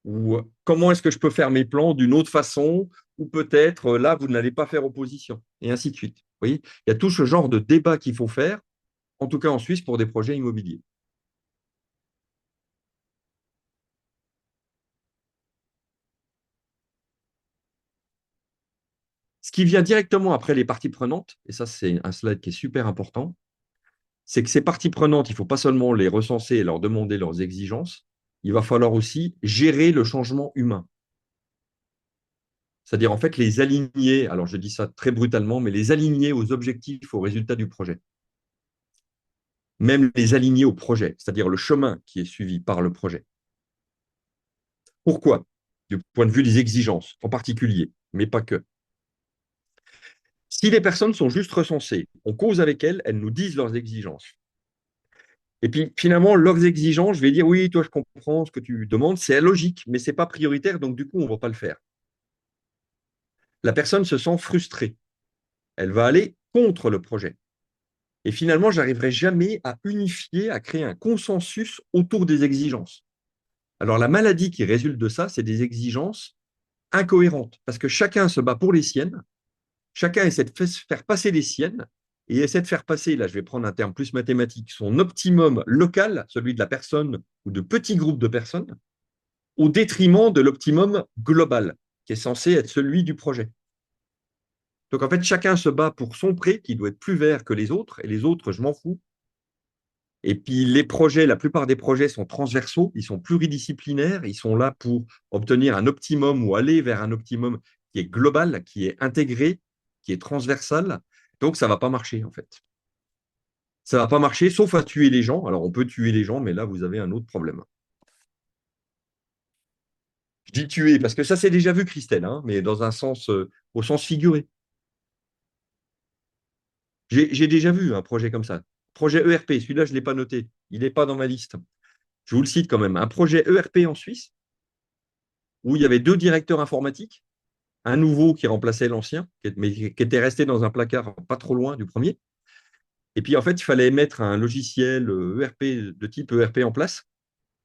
Ou comment est-ce que je peux faire mes plans d'une autre façon? Ou peut-être là, vous n'allez pas faire opposition, et ainsi de suite. Vous voyez, il y a tout ce genre de débat qu'il faut faire, en tout cas en Suisse, pour des projets immobiliers. Ce qui vient directement après les parties prenantes, et ça, c'est un slide qui est super important, c'est que ces parties prenantes, il ne faut pas seulement les recenser et leur demander leurs exigences, il va falloir aussi gérer le changement humain. C'est-à-dire, en fait, les aligner, alors je dis ça très brutalement, mais les aligner aux objectifs, aux résultats du projet. Même les aligner au projet, c'est-à-dire le chemin qui est suivi par le projet. Pourquoi? Du point de vue des exigences, en particulier, mais pas que. Si les personnes sont juste recensées, on cause avec elles, elles nous disent leurs exigences. Et puis, finalement, leurs exigences, je vais dire, oui, toi, je comprends ce que tu demandes, c'est logique, mais ce n'est pas prioritaire, donc du coup, on ne va pas le faire. La personne se sent frustrée. Elle va aller contre le projet. Et finalement, je n'arriverai jamais à unifier, à créer un consensus autour des exigences. Alors, la maladie qui résulte de ça, c'est des exigences incohérentes, parce que chacun se bat pour les siennes, chacun essaie de faire passer les siennes, et essaie de faire passer, là je vais prendre un terme plus mathématique, son optimum local, celui de la personne ou de petits groupes de personnes, au détriment de l'optimum global, qui est censé être celui du projet. Donc en fait, chacun se bat pour son pré, qui doit être plus vert que les autres, et les autres, je m'en fous. Et puis les projets, la plupart des projets sont transversaux, ils sont pluridisciplinaires, ils sont là pour obtenir un optimum ou aller vers un optimum qui est global, qui est intégré, qui est transversal. Donc ça ne va pas marcher en fait. Ça ne va pas marcher, sauf à tuer les gens. Alors on peut tuer les gens, mais là vous avez un autre problème. Je dis tuer parce que ça c'est déjà vu, Christelle, hein, mais dans un sens, au sens figuré. J'ai déjà vu un projet comme ça. Projet ERP, celui-là je ne l'ai pas noté. Il n'est pas dans ma liste. Je vous le cite quand même. Un projet ERP en Suisse où il y avait deux directeurs informatiques, un nouveau qui remplaçait l'ancien, mais qui était resté dans un placard pas trop loin du premier. Et puis en fait, il fallait mettre un logiciel ERP de type ERP en place.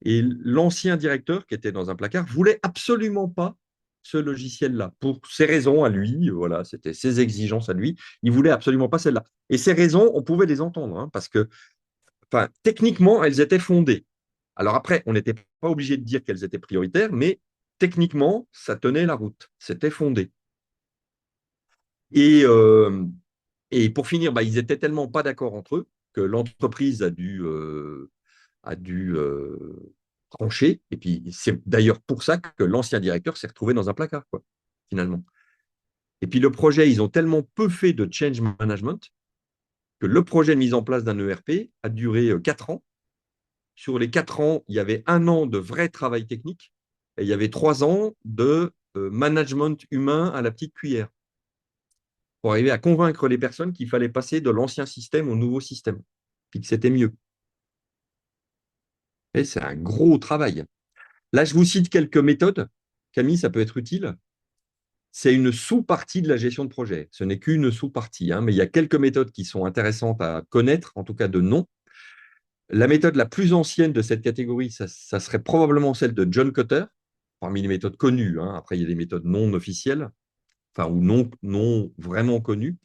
Et l'ancien directeur, qui était dans un placard, voulait absolument pas ce logiciel-là. Pour ses raisons à lui, voilà, c'était ses exigences à lui, il voulait absolument pas celle-là. Et ces raisons, on pouvait les entendre, hein, parce que enfin, techniquement, elles étaient fondées. Alors après, on n'était pas obligé de dire qu'elles étaient prioritaires, mais techniquement, ça tenait la route, c'était fondé. Et pour finir, ils étaient tellement pas d'accord entre eux que l'entreprise a dû trancher. Et puis, c'est d'ailleurs pour ça que l'ancien directeur s'est retrouvé dans un placard, quoi, finalement. Et puis, le projet, ils ont tellement peu fait de change management que le projet de mise en place d'un ERP a duré 4 ans. Sur les 4 ans, il y avait 1 an de vrai travail technique et il y avait 3 ans de management humain à la petite cuillère pour arriver à convaincre les personnes qu'il fallait passer de l'ancien système au nouveau système, puis que c'était mieux. Et c'est un gros travail. Là, je vous cite quelques méthodes. Camille, ça peut être utile. C'est une sous-partie de la gestion de projet. Ce n'est qu'une sous-partie, mais il y a quelques méthodes qui sont intéressantes à connaître, en tout cas de nom. La méthode la plus ancienne de cette catégorie, ça serait probablement celle de John Kotter, parmi les méthodes connues. Après, il y a des méthodes non officielles, ou non vraiment connues.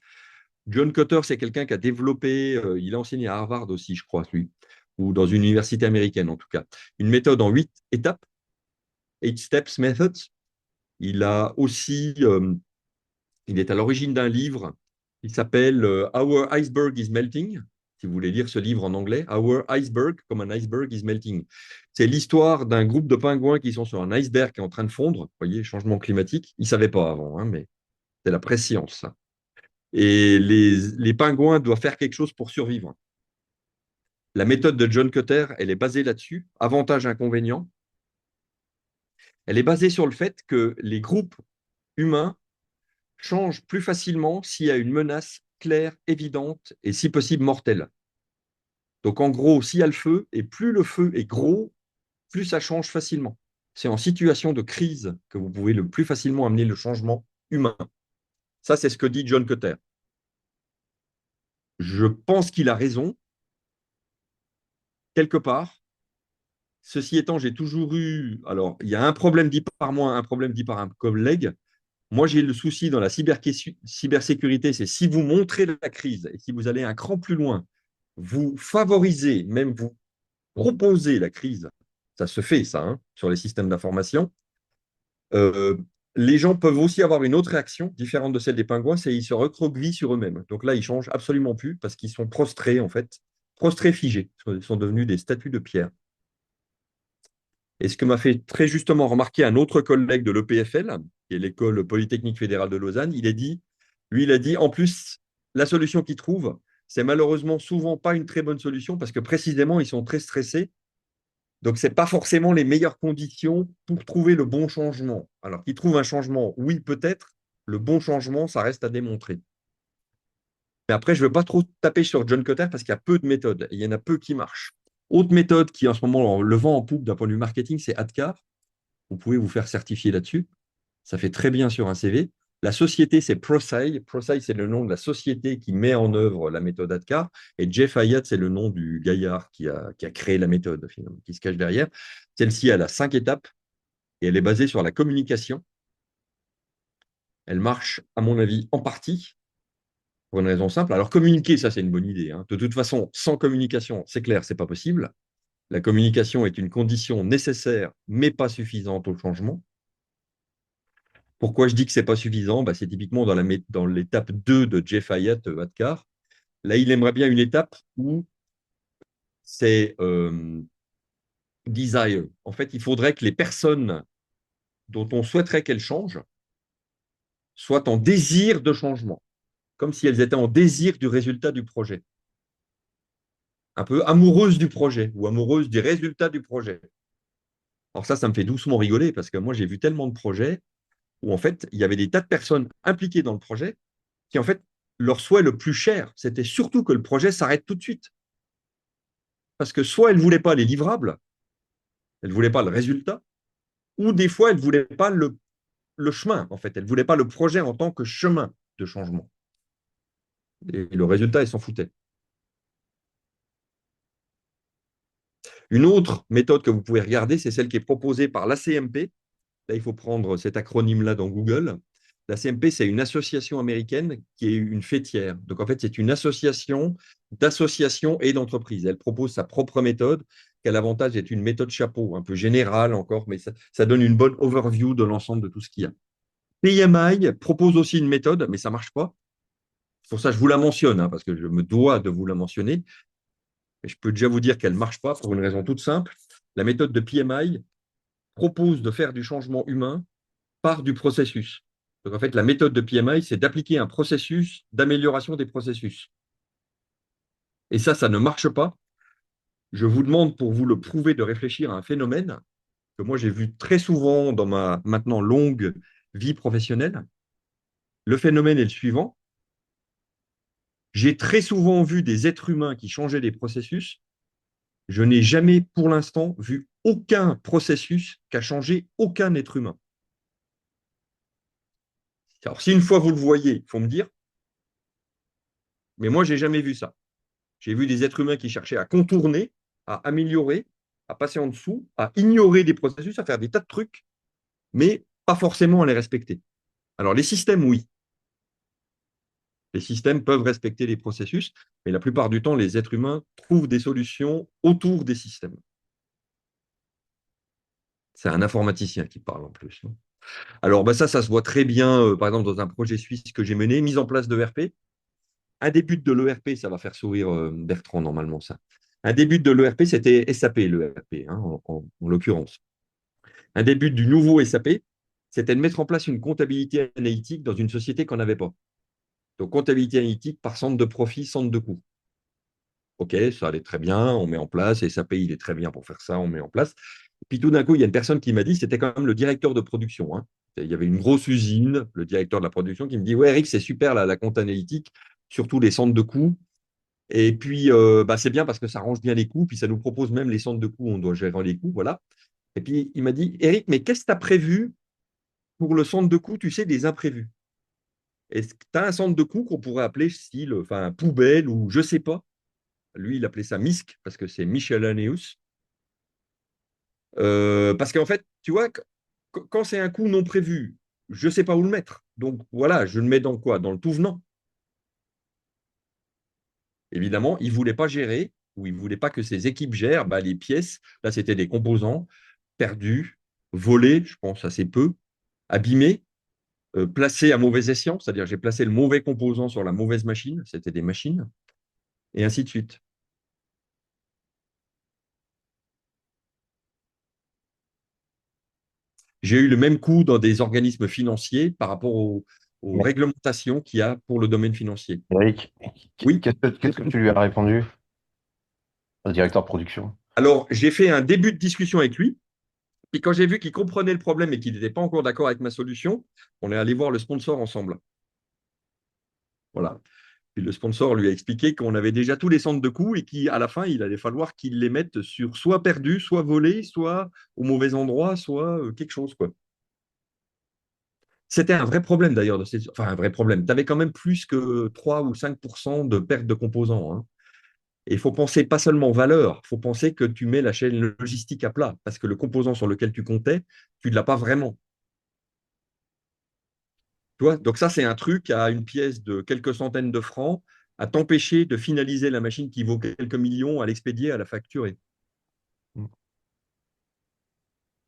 John Kotter, c'est quelqu'un qui a développé, il a enseigné à Harvard aussi, je crois, lui, ou dans une université américaine en tout cas, une méthode en 8 étapes, 8 steps methods. Il a aussi, il est à l'origine d'un livre qui s'appelle Our Iceberg is Melting. Si vous voulez lire ce livre en anglais, Our Iceberg, comme un iceberg is melting. C'est l'histoire d'un groupe de pingouins qui sont sur un iceberg qui est en train de fondre. Vous voyez, changement climatique. Ils ne savaient pas avant, mais c'est la préscience. Et les pingouins doivent faire quelque chose pour survivre. La méthode de John Kotter, elle est basée là-dessus. Avantage, inconvénient. Elle est basée sur le fait que les groupes humains changent plus facilement s'il y a une menace claire, évidente et si possible mortelle. Donc en gros, s'il y a le feu, et plus le feu est gros, plus ça change facilement. C'est en situation de crise que vous pouvez le plus facilement amener le changement humain. Ça, c'est ce que dit John Kotter. Je pense qu'il a raison, quelque part. Ceci étant, j'ai toujours eu... Alors, il y a un problème dit par moi, un problème dit par un collègue. Moi, j'ai le souci dans la cybersécurité, c'est si vous montrez la crise et si vous allez un cran plus loin, vous favorisez, même vous proposez la crise, ça se fait ça, sur les systèmes d'information, les gens peuvent aussi avoir une autre réaction différente de celle des pingouins, c'est qu'ils se recroquevillent sur eux-mêmes. Donc là, ils ne changent absolument plus parce qu'ils sont prostrés, en fait, prostrés figés, ils sont devenus des statues de pierre. Et ce que m'a fait très justement remarquer un autre collègue de l'EPFL, qui est l'École Polytechnique Fédérale de Lausanne, il a dit, en plus, la solution qu'il trouve, c'est malheureusement souvent pas une très bonne solution parce que précisément, ils sont très stressés. Donc, ce n'est pas forcément les meilleures conditions pour trouver le bon changement. Alors qu'ils trouvent un changement, oui, peut-être, le bon changement, ça reste à démontrer. Mais après, je ne veux pas trop taper sur John Kotter parce qu'il y a peu de méthodes et il y en a peu qui marchent. Autre méthode qui, en ce moment, le vent en poupe d'un point de vue marketing, c'est ADKAR. Vous pouvez vous faire certifier là-dessus. Ça fait très bien sur un CV. La société, c'est ProSci. ProSci, c'est le nom de la société qui met en œuvre la méthode ADKAR. Et Jeff Hyatt, c'est le nom du gaillard qui a créé la méthode, finalement, qui se cache derrière. Celle-ci, elle a 5 étapes et elle est basée sur la communication. Elle marche, à mon avis, en partie, pour une raison simple. Alors, communiquer, ça, c'est une bonne idée. De toute façon, sans communication, c'est clair, ce n'est pas possible. La communication est une condition nécessaire, mais pas suffisante au changement. Pourquoi je dis que ce n'est pas suffisant? C'est typiquement dans l'étape 2 de Jeff Hyatt, ADKAR. Là, il aimerait bien une étape où c'est desire. En fait, il faudrait que les personnes dont on souhaiterait qu'elles changent soient en désir de changement, comme si elles étaient en désir du résultat du projet. Un peu amoureuses du projet ou amoureuses du résultat du projet. Alors ça me fait doucement rigoler parce que moi, j'ai vu tellement de projets où en fait, il y avait des tas de personnes impliquées dans le projet qui, en fait, leur souhait le plus cher, c'était surtout que le projet s'arrête tout de suite. Parce que soit elles ne voulaient pas les livrables, elles ne voulaient pas le résultat, ou des fois, elles ne voulaient pas le chemin, en fait. Elles ne voulaient pas le projet en tant que chemin de changement. Et le résultat, elles s'en foutaient. Une autre méthode que vous pouvez regarder, c'est celle qui est proposée par l'ACMP. Là, il faut prendre cet acronyme-là dans Google. La CMP, c'est une association américaine qui est une fêtière. Donc, en fait, c'est une association d'associations et d'entreprises. Elle propose sa propre méthode, qui a l'avantage d'être une méthode chapeau, un peu générale encore, mais ça donne une bonne overview de l'ensemble de tout ce qu'il y a. PMI propose aussi une méthode, mais ça ne marche pas. C'est pour ça que je vous la mentionne, hein, parce que je me dois de vous la mentionner. Mais je peux déjà vous dire qu'elle ne marche pas pour une raison toute simple. La méthode de PMI propose de faire du changement humain par du processus. Donc, en fait, la méthode de PMI, c'est d'appliquer un processus d'amélioration des processus. Et ça ne marche pas. Je vous demande, pour vous le prouver, de réfléchir à un phénomène que moi, j'ai vu très souvent dans ma maintenant longue vie professionnelle. Le phénomène est le suivant. J'ai très souvent vu des êtres humains qui changeaient des processus. Je n'ai jamais, pour l'instant, vu aucun processus qui a changé aucun être humain. Alors, si une fois vous le voyez, il faut me dire, mais moi, je n'ai jamais vu ça. J'ai vu des êtres humains qui cherchaient à contourner, à améliorer, à passer en dessous, à ignorer des processus, à faire des tas de trucs, mais pas forcément à les respecter. Alors, les systèmes, oui. Les systèmes peuvent respecter les processus, mais la plupart du temps, les êtres humains trouvent des solutions autour des systèmes. C'est un informaticien qui parle en plus. Alors, ça se voit très bien, par exemple, dans un projet suisse que j'ai mené, mise en place de l'ERP. Un des buts de l'ERP, ça va faire sourire Bertrand normalement, ça. Un des buts de l'ERP, c'était SAP, l'ERP, hein, en l'occurrence. Un des buts du nouveau SAP, c'était de mettre en place une comptabilité analytique dans une société qu'on n'avait pas. Donc, comptabilité analytique par centre de profit, centre de coût. OK, ça allait très bien, on met en place, SAP, il est très bien pour faire ça, on met en place. Et puis tout d'un coup, il y a une personne qui m'a dit, c'était quand même le directeur de production, hein. Il y avait une grosse usine, le directeur de la production, qui me dit, ouais, Eric, c'est super la compte analytique, surtout les centres de coûts. Et puis, c'est bien parce que ça range bien les coûts, puis ça nous propose même les centres de coûts, on doit gérer les coûts, voilà. Et puis, il m'a dit, Eric, mais qu'est-ce que tu as prévu pour le centre de coûts, tu sais, des imprévus? Est-ce que tu as un centre de coûts qu'on pourrait appeler style, enfin, poubelle ou je ne sais pas? Lui, il appelait ça MISC parce que c'est Miscellaneous. Parce qu'en fait, tu vois, quand c'est un coût non prévu, je ne sais pas où le mettre. Donc voilà, je le mets dans quoi? Dans le tout venant. Évidemment, il ne voulait pas gérer ou il ne voulait pas que ses équipes gèrent les pièces. Là, c'était des composants perdus, volés, je pense assez peu, abîmés, placés à mauvais escient, c'est-à-dire j'ai placé le mauvais composant sur la mauvaise machine, c'était des machines, et ainsi de suite. J'ai eu le même coût dans des organismes financiers par rapport aux Mais réglementations qu'il y a pour le domaine financier. Eric, Oui. qu'est-ce que tu lui as répondu au directeur de production? Alors, j'ai fait un début de discussion avec lui. Puis quand j'ai vu qu'il comprenait le problème et qu'il n'était pas encore d'accord avec ma solution, on est allé voir le sponsor ensemble. Voilà. Puis le sponsor lui a expliqué qu'on avait déjà tous les centres de coûts et qu'à la fin, il allait falloir qu'il les mette sur soit perdus, soit volés, soit au mauvais endroit, soit quelque chose, quoi. C'était un vrai problème d'ailleurs. Enfin, un vrai problème. Tu avais quand même plus que 3 ou 5% de perte de composants, hein. Et il faut penser pas seulement valeur, il faut penser que tu mets la chaîne logistique à plat, parce que le composant sur lequel tu comptais, tu ne l'as pas vraiment. Tu vois, donc ça, c'est un truc à une pièce de quelques centaines de francs, à t'empêcher de finaliser la machine qui vaut quelques millions, à l'expédier, à la facturer.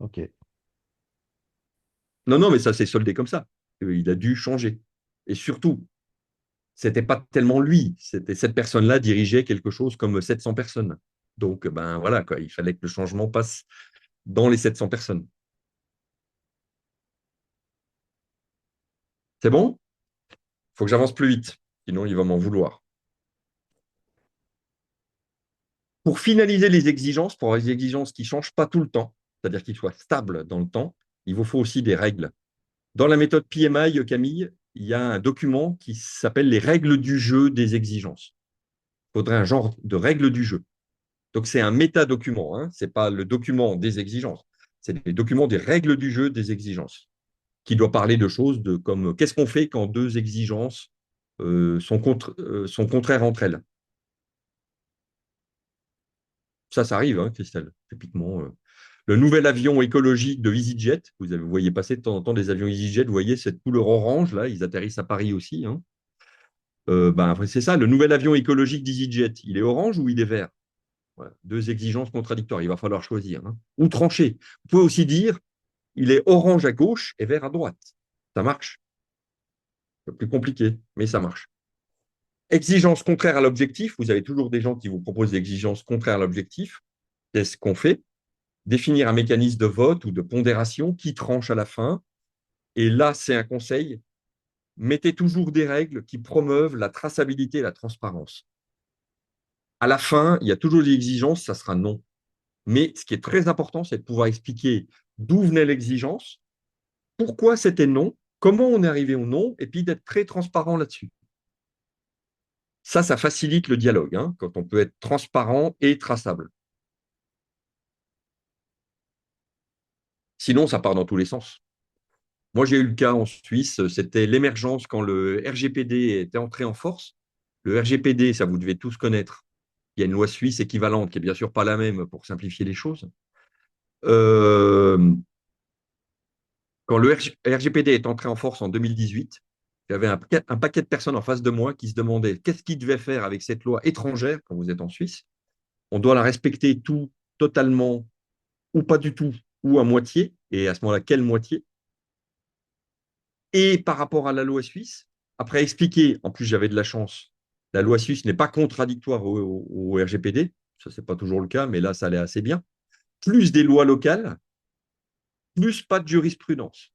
Ok. Non, non, mais ça s'est soldé comme ça. Il a dû changer. Et surtout, c'était pas tellement lui, c'était cette personne-là dirigeait quelque chose comme 700 personnes. Donc, voilà, quoi, il fallait que le changement passe dans les 700 personnes. C'est bon? Il faut que j'avance plus vite, sinon il va m'en vouloir. Pour finaliser les exigences, pour avoir des exigences qui ne changent pas tout le temps, c'est-à-dire qu'ils soient stables dans le temps, il vous faut aussi des règles. Dans la méthode PMI, Camille, il y a un document qui s'appelle les règles du jeu des exigences. Il faudrait un genre de règles du jeu. Donc, c'est un métadocument, hein, ce n'est pas le document des exigences, c'est le document des règles du jeu des exigences, qui doit parler de choses comme qu'est-ce qu'on fait quand deux exigences sont contraires entre elles. Ça arrive, hein, Christelle, typiquement. Le nouvel avion écologique de EasyJet, vous voyez passer de temps en temps des avions EasyJet, vous voyez cette couleur orange, là, ils atterrissent à Paris aussi, hein. C'est ça, le nouvel avion écologique d'EasyJet, il est orange ou il est vert? Voilà, deux exigences contradictoires, il va falloir choisir, hein. Ou trancher. Vous pouvez aussi dire, il est orange à gauche et vert à droite. Ça marche. C'est plus compliqué, mais ça marche. Exigence contraire à l'objectif. Vous avez toujours des gens qui vous proposent des exigences contraires à l'objectif. Qu'est-ce qu'on fait? Définir un mécanisme de vote ou de pondération qui tranche à la fin. Et là, c'est un conseil. Mettez toujours des règles qui promeuvent la traçabilité et la transparence. À la fin, il y a toujours des exigences, ça sera non. Mais ce qui est très important, c'est de pouvoir expliquer d'où venait l'exigence, pourquoi c'était non, comment on est arrivé au non, et puis d'être très transparent là-dessus. Ça facilite le dialogue, hein, quand on peut être transparent et traçable. Sinon, ça part dans tous les sens. Moi, j'ai eu le cas en Suisse, c'était l'émergence quand le RGPD était entré en force. Le RGPD, ça vous devez tous connaître. Il y a une loi suisse équivalente, qui n'est bien sûr pas la même pour simplifier les choses. Quand le RGPD est entré en force en 2018, j'avais un paquet de personnes en face de moi qui se demandaient qu'est-ce qu'ils devaient faire avec cette loi étrangère quand vous êtes en Suisse. On doit la respecter tout, totalement, ou pas du tout, ou à moitié. Et à ce moment-là, quelle moitié? Et par rapport à la loi suisse, après expliquer, en plus j'avais de la chance, la loi suisse n'est pas contradictoire au RGPD, ça c'est pas toujours le cas, mais là ça allait assez bien, plus des lois locales, plus pas de jurisprudence.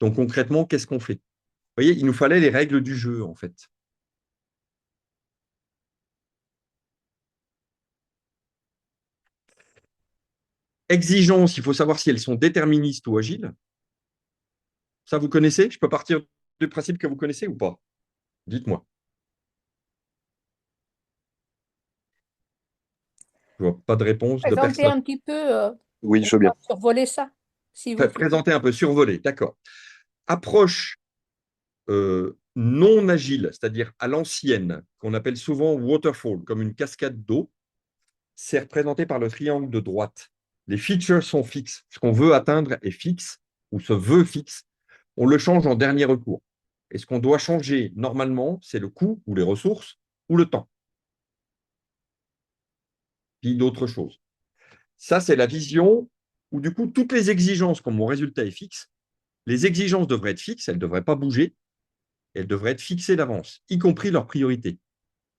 Donc concrètement, qu'est-ce qu'on fait? Vous voyez, il nous fallait les règles du jeu en fait. Exigences, il faut savoir si elles sont déterministes ou agiles. Ça, vous connaissez? Je peux partir du principe que vous connaissez ou pas? Dites-moi. Je vois pas de réponse de Présenter personne. un petit peu, Oui, je veux on bien. va survoler ça, s'il vous plaît. Présenter un peu, survoler, d'accord. Approche non agile, c'est-à-dire à l'ancienne, qu'on appelle souvent waterfall, comme une cascade d'eau, c'est représenté par le triangle de droite. Les features sont fixes. Ce qu'on veut atteindre est fixe, ou se veut fixe. On le change en dernier recours. Et ce qu'on doit changer normalement, c'est le coût ou les ressources ou le temps. Puis d'autres choses. Ça, c'est la vision où du coup, toutes les exigences, comme mon résultat est fixe, les exigences devraient être fixes, elles ne devraient pas bouger, elles devraient être fixées d'avance, y compris leurs priorités.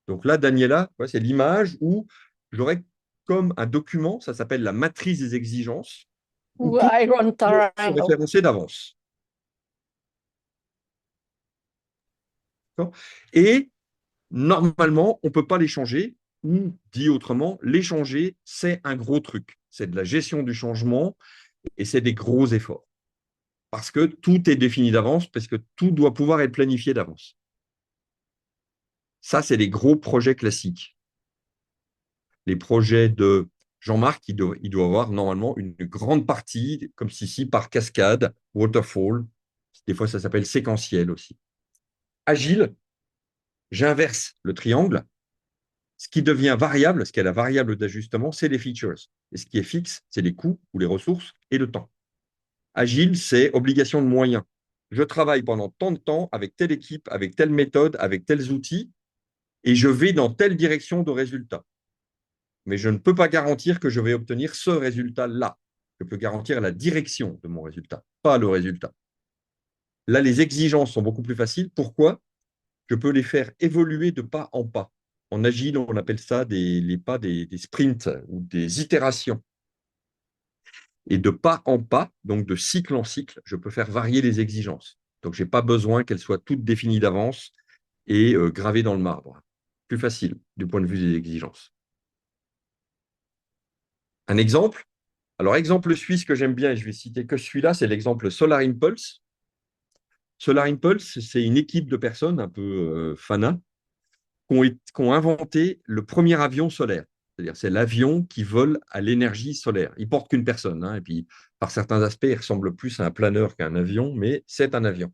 Donc là, Daniela, c'est l'image où j'aurais comme un document, ça s'appelle la matrice des exigences, où Ou tout Iron est Triangle. référencé d'avance. Et normalement, on ne peut pas les changer, ou dit autrement, les changer, c'est un gros truc. C'est de la gestion du changement et c'est des gros efforts. Parce que tout est défini d'avance, parce que tout doit pouvoir être planifié d'avance. Ça, c'est les gros projets classiques. Les projets de Jean-Marc, il doit avoir normalement une grande partie, comme ici, par cascade, waterfall. Des fois, ça s'appelle séquentiel aussi. Agile, j'inverse le triangle. Ce qui devient variable, ce qui est la variable d'ajustement, c'est les features. Et ce qui est fixe, c'est les coûts ou les ressources et le temps. Agile, c'est obligation de moyens. Je travaille pendant tant de temps avec telle équipe, avec telle méthode, avec tels outils, et je vais dans telle direction de résultat. Mais je ne peux pas garantir que je vais obtenir ce résultat-là. Je peux garantir la direction de mon résultat, pas le résultat. Là, les exigences sont beaucoup plus faciles. Pourquoi? Je peux les faire évoluer de pas en pas. En agile, on appelle ça les pas des sprints ou des itérations. Et de pas en pas, donc de cycle en cycle, je peux faire varier les exigences. Donc, je n'ai pas besoin qu'elles soient toutes définies d'avance et gravées dans le marbre. Plus facile du point de vue des exigences. Un exemple? Alors, exemple suisse que j'aime bien, et je vais citer que celui-là, c'est l'exemple Solar Impulse. Solar Impulse, c'est une équipe de personnes un peu fanas qui ont inventé le premier avion solaire. C'est-à-dire, c'est l'avion qui vole à l'énergie solaire. Il porte qu'une personne, hein, et puis par certains aspects, il ressemble plus à un planeur qu'à un avion, mais c'est un avion.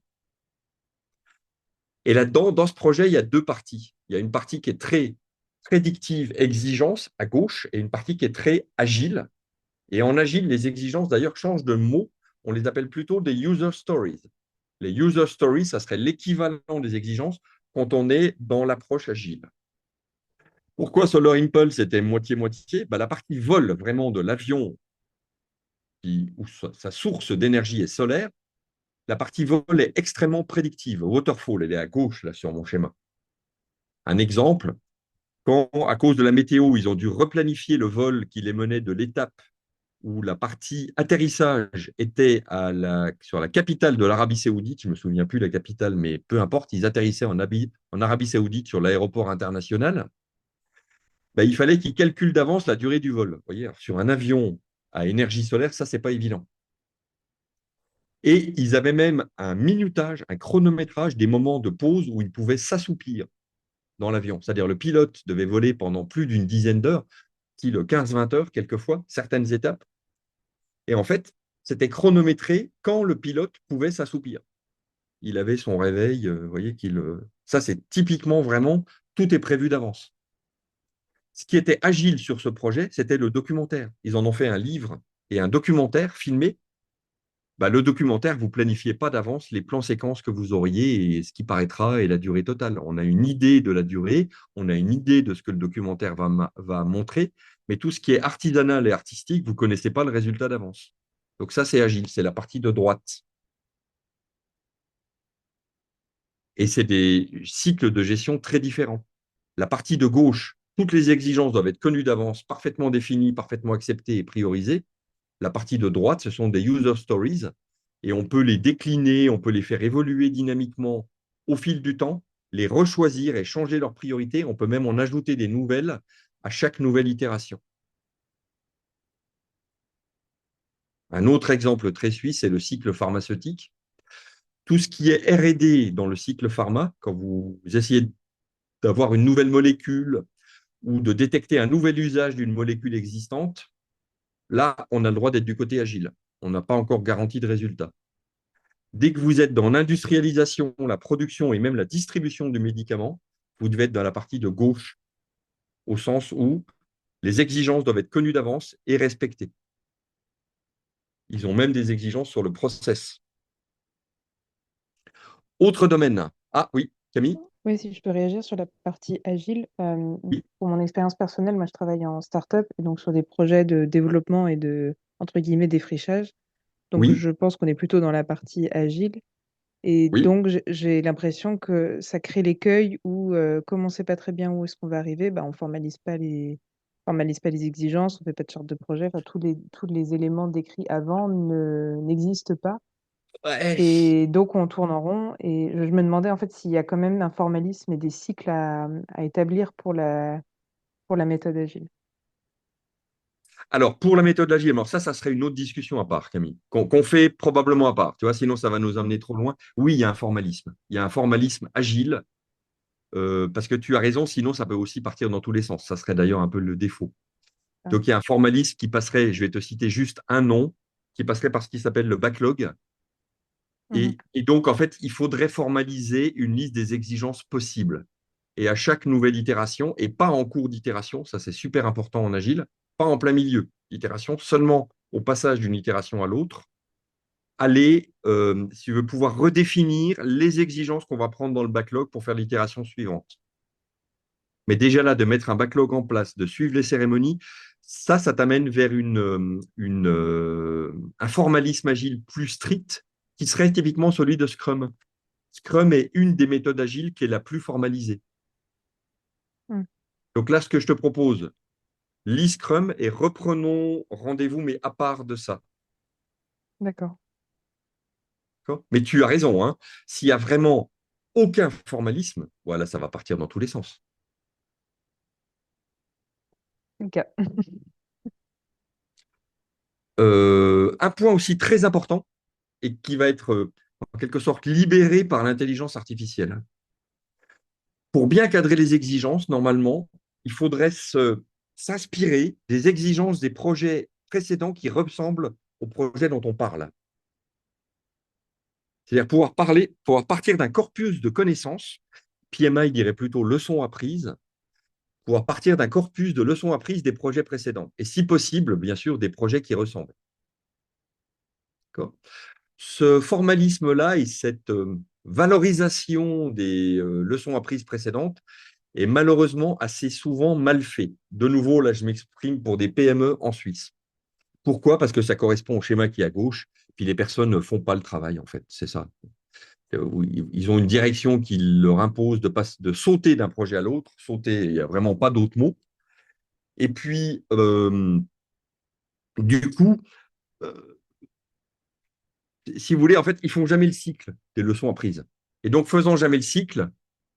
Et là-dedans, dans ce projet, il y a deux parties. Il y a une partie qui est très prédictive, exigence à gauche, et une partie qui est très agile. Et en agile, les exigences d'ailleurs changent de mot. On les appelle plutôt des user stories. Les user stories, ça serait l'équivalent des exigences quand on est dans l'approche agile. Pourquoi Solar Impulse était moitié-moitié? La partie vol vraiment de l'avion, où sa source d'énergie est solaire, La partie vol est extrêmement prédictive. Waterfall, elle est à gauche, là, sur mon schéma. Un exemple, quand, à cause de la météo, ils ont dû replanifier le vol qui les menait de l'étape où la partie atterrissage était sur la capitale de l'Arabie Saoudite, je ne me souviens plus la capitale, mais peu importe, ils atterrissaient en Arabie Saoudite sur l'aéroport international, ben, il fallait qu'ils calculent d'avance la durée du vol. Vous voyez, sur un avion à énergie solaire, ça, c'est pas évident. Et ils avaient même un minutage, un chronométrage des moments de pause où ils pouvaient s'assoupir dans l'avion. C'est-à-dire le pilote devait voler pendant plus d'une dizaine d'heures, 15-20 heures quelquefois, certaines étapes. Et en fait, c'était chronométré quand le pilote pouvait s'assoupir. Il avait son réveil, vous voyez ça, c'est typiquement vraiment, tout est prévu d'avance. Ce qui était agile sur ce projet, c'était le documentaire. Ils en ont fait un livre et un documentaire filmé. Bah, le documentaire, vous ne planifiez pas d'avance les plans séquences que vous auriez et ce qui paraîtra et la durée totale. On a une idée de la durée, on a une idée de ce que le documentaire va montrer, mais tout ce qui est artisanal et artistique, vous ne connaissez pas le résultat d'avance. Donc ça, c'est agile, c'est la partie de droite. Et c'est des cycles de gestion très différents. La partie de gauche, toutes les exigences doivent être connues d'avance, parfaitement définies, parfaitement acceptées et priorisées. La partie de droite, ce sont des user stories et on peut les décliner, on peut les faire évoluer dynamiquement au fil du temps, les rechoisir et changer leurs priorités. On peut même en ajouter des nouvelles à chaque nouvelle itération. Un autre exemple très suisse, c'est le cycle pharmaceutique. Tout ce qui est R&D dans le cycle pharma, quand vous essayez d'avoir une nouvelle molécule ou de détecter un nouvel usage d'une molécule existante, là, on a le droit d'être du côté agile. On n'a pas encore garanti de résultat. Dès que vous êtes dans l'industrialisation, la production et même la distribution du médicament, vous devez être dans la partie de gauche, au sens où les exigences doivent être connues d'avance et respectées. Ils ont même des exigences sur le process. Autre domaine. Ah oui, Camille? Oui, si je peux réagir sur la partie agile. Oui, Pour mon expérience personnelle, moi, je travaille en start-up et donc sur des projets de développement et de, entre guillemets, défrichage. Donc, oui, je pense qu'on est plutôt dans la partie agile. Et oui. donc, j'ai l'impression que ça crée l'écueil où, comme on ne sait pas très bien où est-ce qu'on va arriver, bah, on ne formalise pas les exigences, on ne fait pas de sorte de projet. Enfin, tous les éléments décrits avant n'existent pas. Ouais. Et donc, on tourne en rond. Et je me demandais en fait s'il y a quand même un formalisme et des cycles à établir pour la méthode agile. Alors, pour la méthode agile, alors ça serait une autre discussion à part, Camille, qu'on fait probablement à part. Tu vois, sinon, ça va nous amener trop loin. Oui, il y a un formalisme. Il y a un formalisme agile, parce que tu as raison, sinon, ça peut aussi partir dans tous les sens. Ça serait d'ailleurs un peu le défaut. Ah. Donc, il y a un formalisme qui passerait, je vais te citer juste un nom, qui passerait par ce qui s'appelle le backlog. Mhm. Et donc, en fait, il faudrait formaliser une liste des exigences possibles. Et à chaque nouvelle itération, et pas en cours d'itération, ça c'est super important en agile, pas en plein milieu d'itération, seulement au passage d'une itération à l'autre, aller, si tu veux, pouvoir redéfinir les exigences qu'on va prendre dans le backlog pour faire l'itération suivante. Mais déjà là, de mettre un backlog en place, de suivre les cérémonies, ça t'amène vers un formalisme agile plus strict qui serait typiquement celui de Scrum. Scrum est une des méthodes agiles qui est la plus formalisée. Mm. Donc là, ce que je te propose, lis Scrum et reprenons rendez-vous, mais à part de ça. D'accord. Mais tu as raison, hein, s'il n'y a vraiment aucun formalisme, voilà, ça va partir dans tous les sens. Ok. Un point aussi très important et qui va être en quelque sorte libéré par l'intelligence artificielle. Pour bien cadrer les exigences, normalement, il faudrait s'inspirer des exigences des projets précédents qui ressemblent au projet dont on parle. C'est-à-dire pouvoir partir d'un corpus de connaissances, PMI dirait plutôt leçons apprises, pouvoir partir d'un corpus de leçons apprises des projets précédents. Et si possible, bien sûr, des projets qui ressemblent. Ce formalisme-là et cette valorisation des leçons apprises précédentes est malheureusement assez souvent mal fait. De nouveau, là, je m'exprime pour des PME en Suisse. Pourquoi? Parce que ça correspond au schéma qui est à gauche. Puis les personnes ne font pas le travail, en fait, c'est ça. Ils ont une direction qui leur impose de sauter d'un projet à l'autre. Sauter, il n'y a vraiment pas d'autre mot. Et puis, du coup, euh, si vous voulez, en fait, ils font jamais le cycle des leçons apprises. Et donc, faisant jamais le cycle,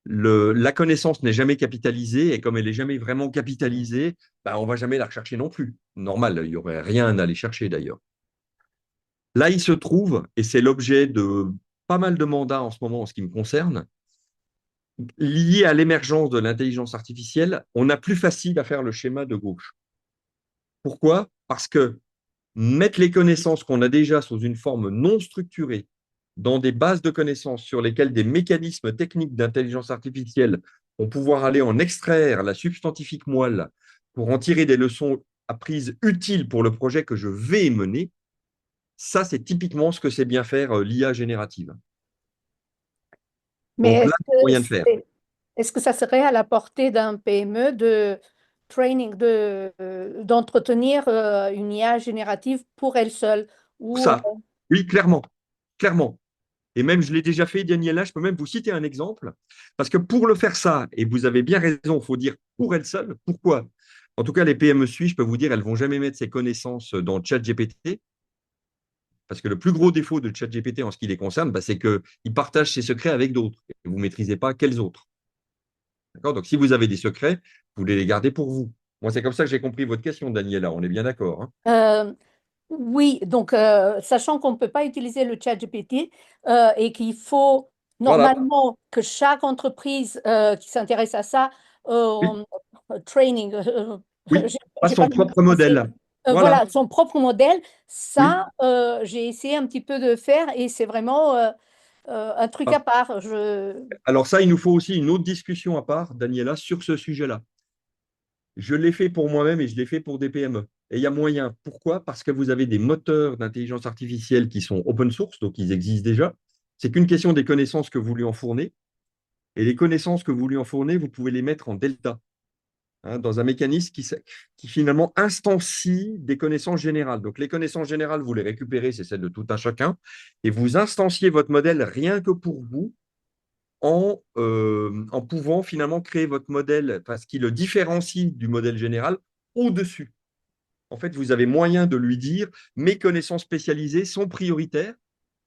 la connaissance n'est jamais capitalisée, et comme elle n'est jamais vraiment capitalisée, bah, on ne va jamais la rechercher non plus. Normal, il n'y aurait rien à aller chercher d'ailleurs. Là, il se trouve, et c'est l'objet de pas mal de mandats en ce moment en ce qui me concerne, lié à l'émergence de l'intelligence artificielle, on a plus facile à faire le schéma de gauche. Pourquoi? Parce que mettre les connaissances qu'on a déjà sous une forme non structurée dans des bases de connaissances sur lesquelles des mécanismes techniques d'intelligence artificielle vont pouvoir aller en extraire la substantifique moelle pour en tirer des leçons apprises utiles pour le projet que je vais mener, ça, c'est typiquement ce que c'est bien faire l'IA générative. Mais Donc là, il y a moyen de faire. est-ce que ça serait à la portée d'un PME de training, d'entretenir une IA générative pour elle seule? Ou, Ça, oui, clairement, clairement. Et même, je l'ai déjà fait, Daniela, je peux même vous citer un exemple. Parce que pour le faire ça, et vous avez bien raison, il faut dire pour elle seule, pourquoi? En tout cas, les PME suisses, je peux vous dire, elles ne vont jamais mettre ces connaissances dans ChatGPT. Parce que le plus gros défaut de ChatGPT en ce qui les concerne, bah, c'est qu'il partage ses secrets avec d'autres. Et vous ne maîtrisez pas quels autres. D'accord? Donc, si vous avez des secrets, vous voulez les garder pour vous. Moi, c'est comme ça que j'ai compris votre question, Daniela. On est bien d'accord, hein? euh, oui, donc sachant qu'on ne peut pas utiliser le ChatGPT et qu'il faut Voilà. normalement que chaque entreprise qui s'intéresse à ça, Oui, training, oui. Pas j'ai pas son le mot propre français, modèle. Voilà. voilà, son propre modèle, Oui. ça, j'ai essayé un petit peu de faire et c'est vraiment un truc à part. Alors ça, il nous faut aussi une autre discussion à part, Daniela, sur ce sujet-là. Je l'ai fait pour moi-même et je l'ai fait pour des PME. Et il y a moyen. Pourquoi? Parce que vous avez des moteurs d'intelligence artificielle qui sont open source, donc ils existent déjà. C'est qu'une question des connaissances que vous lui en fournez. Et les connaissances que vous lui en fournez, vous pouvez les mettre en delta, hein, dans un mécanisme qui finalement instancie des connaissances générales. Donc les connaissances générales, vous les récupérez, c'est celles de tout un chacun, et vous instanciez votre modèle rien que pour vous, en pouvant finalement créer votre modèle, enfin, ce qui le différencie du modèle général, au-dessus. En fait, vous avez moyen de lui dire, mes connaissances spécialisées sont prioritaires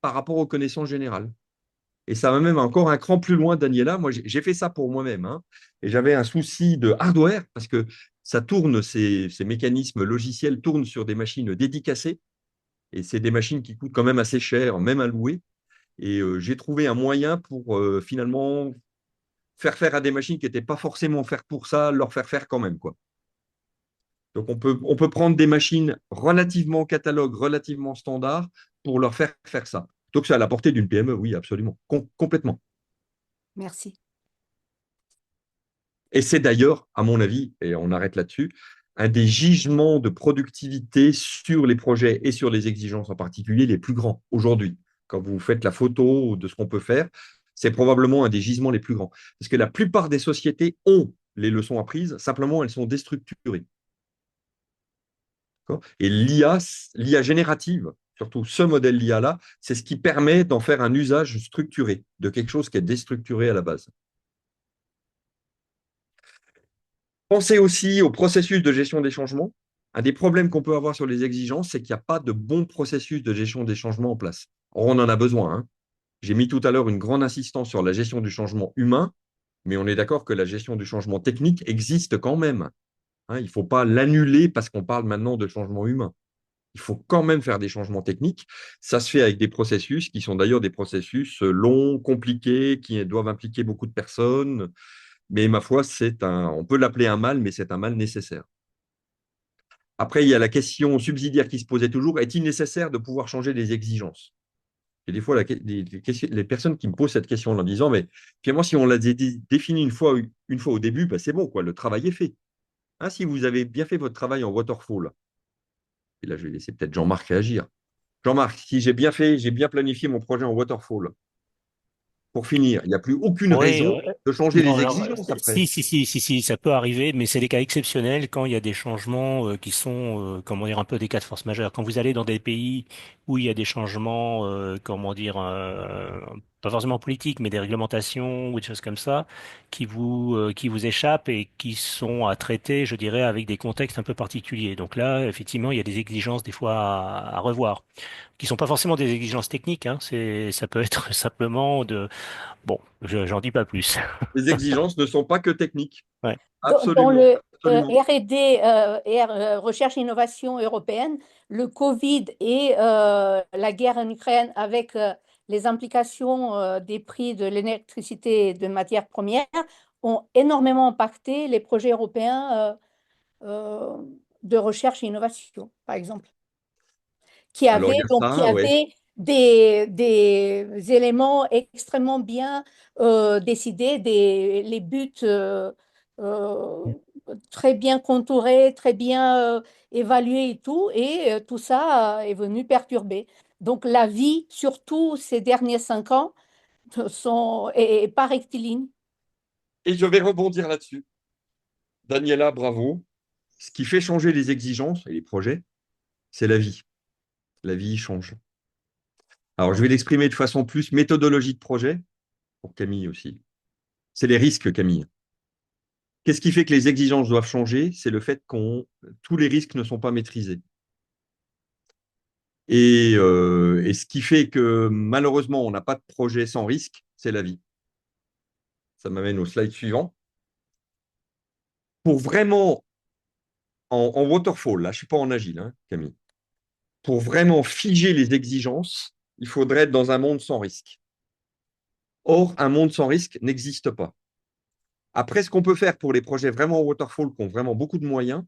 par rapport aux connaissances générales. Et ça va même encore un cran plus loin, Daniela. Moi, j'ai fait ça pour moi-même, hein, et j'avais un souci de hardware parce que ça tourne, ces mécanismes logiciels tournent sur des machines dédicacées, et c'est des machines qui coûtent quand même assez cher, même à louer. Et j'ai trouvé un moyen pour finalement faire faire à des machines qui n'étaient pas forcément faites pour ça, leur faire faire quand même, quoi. Donc on peut prendre des machines relativement catalogue, relativement standard pour leur faire faire ça. Donc c'est à la portée d'une PME, oui, absolument, complètement. Merci. Et c'est d'ailleurs, à mon avis, et on arrête là-dessus, un des gisements de productivité sur les projets et sur les exigences en particulier les plus grands aujourd'hui. Quand vous faites la photo de ce qu'on peut faire, c'est probablement un des gisements les plus grands. Parce que la plupart des sociétés ont les leçons apprises, simplement elles sont déstructurées. Et l'IA générative, surtout ce modèle l'IA-là, c'est ce qui permet d'en faire un usage structuré de quelque chose qui est déstructuré à la base. Pensez aussi au processus de gestion des changements. Un des problèmes qu'on peut avoir sur les exigences, c'est qu'il n'y a pas de bon processus de gestion des changements en place. Or, on en a besoin, hein. J'ai mis tout à l'heure une grande insistance sur la gestion du changement humain, mais on est d'accord que la gestion du changement technique existe quand même, hein. Il ne faut pas l'annuler parce qu'on parle maintenant de changement humain. Il faut quand même faire des changements techniques. Ça se fait avec des processus qui sont d'ailleurs des processus longs, compliqués, qui doivent impliquer beaucoup de personnes. Mais ma foi, on peut l'appeler un mal, mais c'est un mal nécessaire. Après, il y a la question subsidiaire qui se posait toujours, est-il nécessaire de pouvoir changer les exigences? Et des fois, les personnes qui me posent cette question en disant, mais finalement, si on l'a défini une fois au début, bah, c'est bon, quoi, le travail est fait. Hein, si vous avez bien fait votre travail en waterfall, et là, je vais laisser peut-être Jean-Marc réagir. Jean-Marc, si j'ai bien planifié mon projet en waterfall, pour finir. Il n'y a plus aucune Oui, raison de changer non, les alors, exigences après. si, ça peut arriver, mais c'est des cas exceptionnels quand il y a des changements qui sont, comment dire, un peu des cas de force majeure. Quand vous allez dans des pays où il y a des changements, comment dire, pas forcément politiques, mais des réglementations ou des choses comme ça, qui vous échappent et qui sont à traiter, je dirais, avec des contextes un peu particuliers. Donc là, effectivement, il y a des exigences des fois à revoir, qui sont pas forcément des exigences techniques, hein. Ça peut être simplement bon, j'en dis pas plus. Les exigences ne sont pas que techniques. Ouais. Dans Absolument, le absolument. R&D, recherche et innovation européenne, le Covid et la guerre en Ukraine avec les implications des prix de l'électricité et de matières premières ont énormément impacté les projets européens de recherche et innovation, par exemple, Alors, il y a qui ça, ouais. avait des éléments extrêmement bien décidés, les buts euh, très bien contourés, très bien évalués et tout, et tout ça est venu perturber. Donc la vie, surtout ces derniers 5 ans, est pas rectiligne. Et je vais rebondir là-dessus. Daniela, bravo. Ce qui fait changer les exigences et les projets, c'est la vie. La vie change. Alors, je vais l'exprimer de façon plus méthodologie de projet, pour Camille aussi. C'est les risques, Camille. Qu'est-ce qui fait que les exigences doivent changer? C'est le fait que tous les risques ne sont pas maîtrisés. Et ce qui fait que malheureusement, on n'a pas de projet sans risque, c'est la vie. Ça m'amène au slide suivant. Pour vraiment, en waterfall, là, je ne suis pas en agile, hein, Camille. Pour vraiment figer les exigences, il faudrait être dans un monde sans risque. Or, un monde sans risque n'existe pas. Après, ce qu'on peut faire pour les projets vraiment waterfall qui ont vraiment beaucoup de moyens,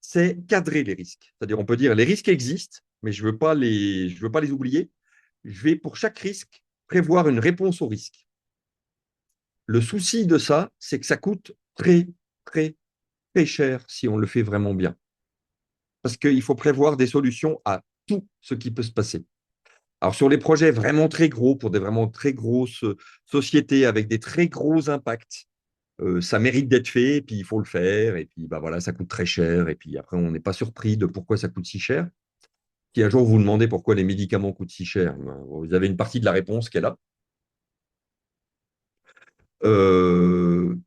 c'est cadrer les risques. C'est-à-dire, on peut dire les risques existent, mais je ne veux pas les oublier. Je vais, pour chaque risque, prévoir une réponse au risque. Le souci de ça, c'est que ça coûte très, très, très cher si on le fait vraiment bien. Parce qu'il faut prévoir des solutions à tout ce qui peut se passer. Alors, sur les projets vraiment très gros, pour des vraiment très grosses sociétés avec des très gros impacts, ça mérite d'être fait, et puis il faut le faire, et puis bah voilà, ça coûte très cher, et puis après, on n'est pas surpris de pourquoi ça coûte si cher. Si un jour vous vous demandez pourquoi les médicaments coûtent si cher, ben, vous avez une partie de la réponse qui est là.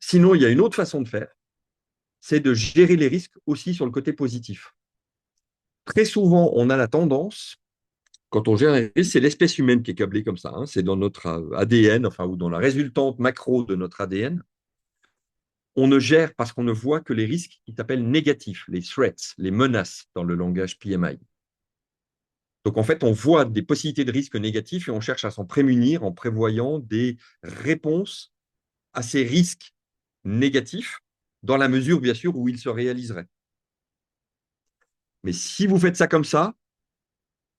Sinon, il y a une autre façon de faire, c'est de gérer les risques aussi sur le côté positif. Très souvent, on a la tendance, quand on gère un risque, c'est l'espèce humaine qui est câblée comme ça, hein, c'est dans notre ADN, enfin, ou dans la résultante macro de notre ADN. On ne gère parce qu'on ne voit que les risques qui s'appellent négatifs, les threats, les menaces dans le langage PMI. Donc en fait, on voit des possibilités de risques négatifs et on cherche à s'en prémunir en prévoyant des réponses à ces risques négatifs dans la mesure, bien sûr, où ils se réaliseraient. Mais si vous faites ça comme ça,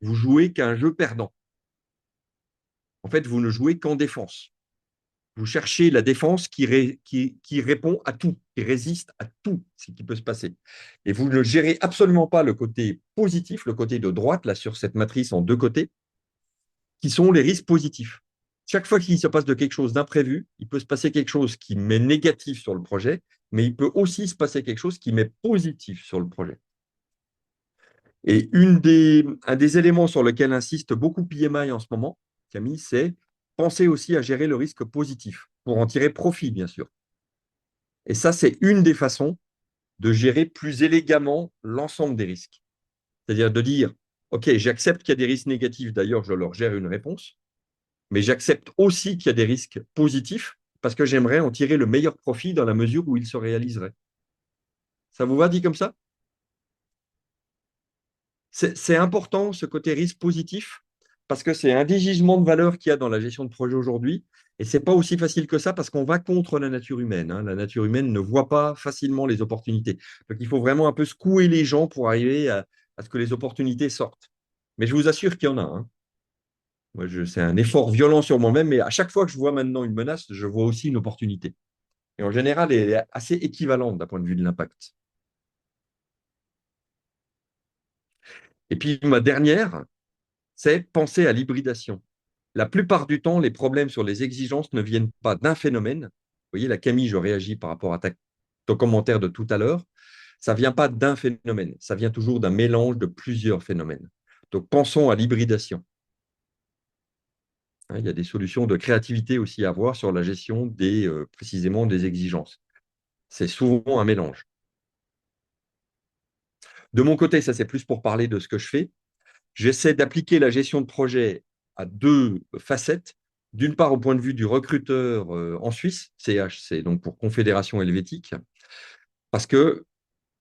vous jouez qu'un jeu perdant. En fait, vous ne jouez qu'en défense. Vous cherchez la défense qui répond à tout, qui résiste à tout ce qui peut se passer. Et vous ne gérez absolument pas le côté positif, le côté de droite, là, sur cette matrice en deux côtés, qui sont les risques positifs. Chaque fois qu'il se passe de quelque chose d'imprévu, il peut se passer quelque chose qui met négatif sur le projet, mais il peut aussi se passer quelque chose qui met positif sur le projet. Et un des éléments sur lequel insiste beaucoup PMI en ce moment, Camille, c'est penser aussi à gérer le risque positif, pour en tirer profit, bien sûr. Et ça, c'est une des façons de gérer plus élégamment l'ensemble des risques. C'est-à-dire de dire, OK, j'accepte qu'il y a des risques négatifs, d'ailleurs, je leur gère une réponse, mais j'accepte aussi qu'il y a des risques positifs parce que j'aimerais en tirer le meilleur profit dans la mesure où ils se réaliseraient. Ça vous va dit comme ça? C'est important ce côté risque positif parce que c'est un des gisements de valeur qu'il y a dans la gestion de projet aujourd'hui. Et ce n'est pas aussi facile que ça parce qu'on va contre la nature humaine, hein. La nature humaine ne voit pas facilement les opportunités. Donc il faut vraiment un peu secouer les gens pour arriver à ce que les opportunités sortent. Mais je vous assure qu'il y en a, hein. Moi, c'est un effort violent sur moi-même, mais à chaque fois que je vois maintenant une menace, je vois aussi une opportunité. Et en général, elle est assez équivalente d'un point de vue de l'impact. Et puis ma dernière, c'est penser à l'hybridation. La plupart du temps, les problèmes sur les exigences ne viennent pas d'un phénomène. Vous voyez, la Camille, je réagis par rapport à ton commentaire de tout à l'heure. Ça ne vient pas d'un phénomène, ça vient toujours d'un mélange de plusieurs phénomènes. Donc, pensons à l'hybridation. Il y a des solutions de créativité aussi à avoir sur la gestion précisément des exigences. C'est souvent un mélange. De mon côté, ça c'est plus pour parler de ce que je fais. J'essaie d'appliquer la gestion de projet à deux facettes. D'une part, au point de vue du recruteur en Suisse, CH, donc pour Confédération helvétique, parce que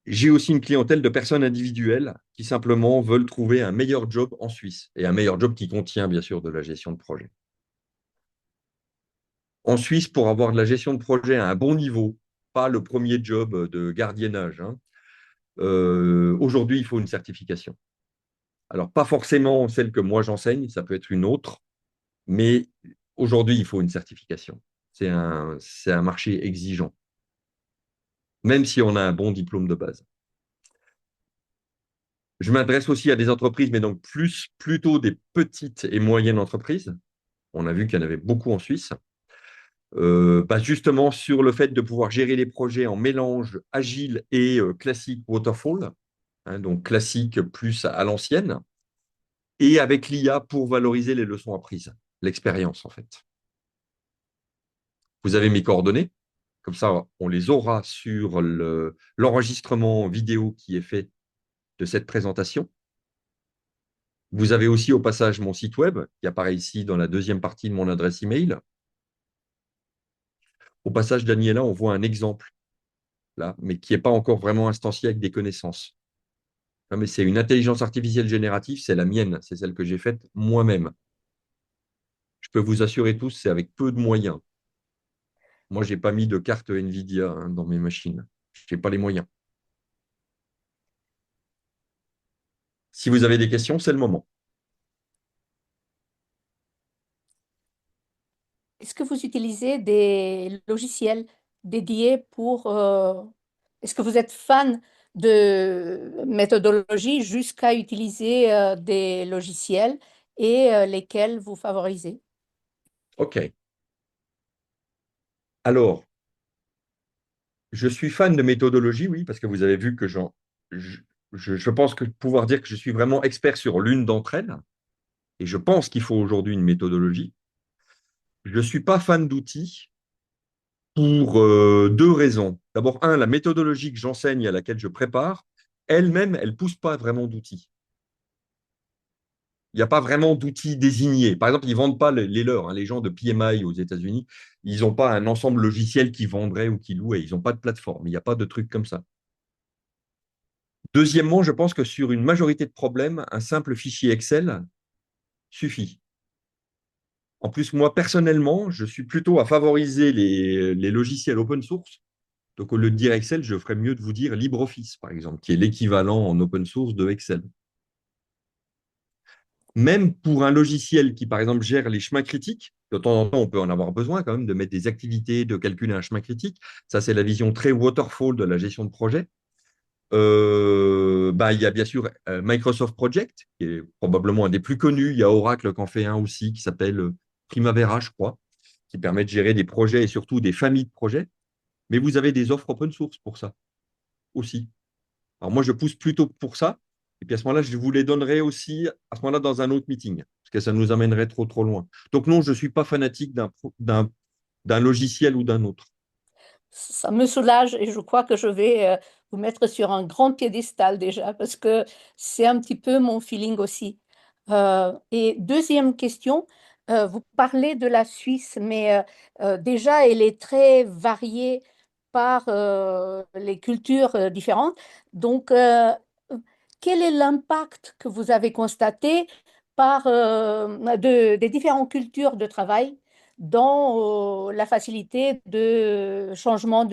j'ai aussi une clientèle de personnes individuelles qui simplement veulent trouver un meilleur job en Suisse, et un meilleur job qui contient bien sûr de la gestion de projet. En Suisse, pour avoir de la gestion de projet à un bon niveau, pas le premier job de gardiennage, hein, aujourd'hui, il faut une certification. Alors, pas forcément celle que moi j'enseigne, ça peut être une autre, mais aujourd'hui, il faut une certification. C'est un marché exigeant, même si on a un bon diplôme de base. Je m'adresse aussi à des entreprises, mais donc plutôt des petites et moyennes entreprises. On a vu qu'il y en avait beaucoup en Suisse. Justement sur le fait de pouvoir gérer les projets en mélange agile et classique waterfall, hein, donc classique plus à l'ancienne, et avec l'IA pour valoriser les leçons apprises, l'expérience en fait. Vous avez mes coordonnées, comme ça on les aura sur l'enregistrement vidéo qui est fait de cette présentation. Vous avez aussi au passage mon site web qui apparaît ici dans la deuxième partie de mon adresse email. Au passage, Daniela, on voit un exemple là, mais qui n'est pas encore vraiment instancié avec des connaissances. Non, mais c'est une intelligence artificielle générative, c'est la mienne, c'est celle que j'ai faite moi-même. Je peux vous assurer tous, c'est avec peu de moyens. Moi, je n'ai pas mis de carte NVIDIA dans mes machines. Je n'ai pas les moyens. Si vous avez des questions, c'est le moment. Est-ce que vous utilisez des logiciels dédiés pour... est-ce que vous êtes fan de méthodologie jusqu'à utiliser des logiciels et lesquels vous favorisez? OK. Alors, je suis fan de méthodologie, oui, parce que vous avez vu que je, je pense que pouvoir dire que je suis vraiment expert sur l'une d'entre elles, et je pense qu'il faut aujourd'hui une méthodologie. Je ne suis pas fan d'outils pour deux raisons. D'abord, la méthodologie que j'enseigne et à laquelle je prépare, elle-même, elle ne pousse pas vraiment d'outils. Il n'y a pas vraiment d'outils désignés. Par exemple, ils ne vendent pas les leurs. Hein. Les gens de PMI aux États-Unis, ils n'ont pas un ensemble logiciel qu'ils vendraient ou qu'ils louaient. Ils n'ont pas de plateforme. Il n'y a pas de truc comme ça. Deuxièmement, je pense que sur une majorité de problèmes, un simple fichier Excel suffit. En plus, moi, personnellement, je suis plutôt à favoriser les logiciels open source. Donc, au lieu de dire Excel, je ferais mieux de vous dire LibreOffice, par exemple, qui est l'équivalent en open source de Excel. Même pour un logiciel qui, par exemple, gère les chemins critiques, de temps en temps, on peut en avoir besoin quand même de mettre des activités, de calculer un chemin critique. Ça, c'est la vision très waterfall de la gestion de projet. Il y a bien sûr Microsoft Project, qui est probablement un des plus connus. Il y a Oracle qui en fait un aussi, qui s'appelle Primavera, je crois, qui permet de gérer des projets et surtout des familles de projets. Mais vous avez des offres open source pour ça aussi. Alors moi, je pousse plutôt pour ça. Et puis à ce moment-là, je vous les donnerai aussi à ce moment-là dans un autre meeting, parce que ça nous amènerait trop loin. Donc non, je ne suis pas fanatique d'un logiciel ou d'un autre. Ça me soulage et je crois que je vais vous mettre sur un grand piédestal déjà parce que c'est un petit peu mon feeling aussi. Et deuxième question, vous parlez de la Suisse, mais déjà elle est très variée par les cultures différentes. Donc, quel est l'impact que vous avez constaté des différentes cultures de travail dans la facilité de changement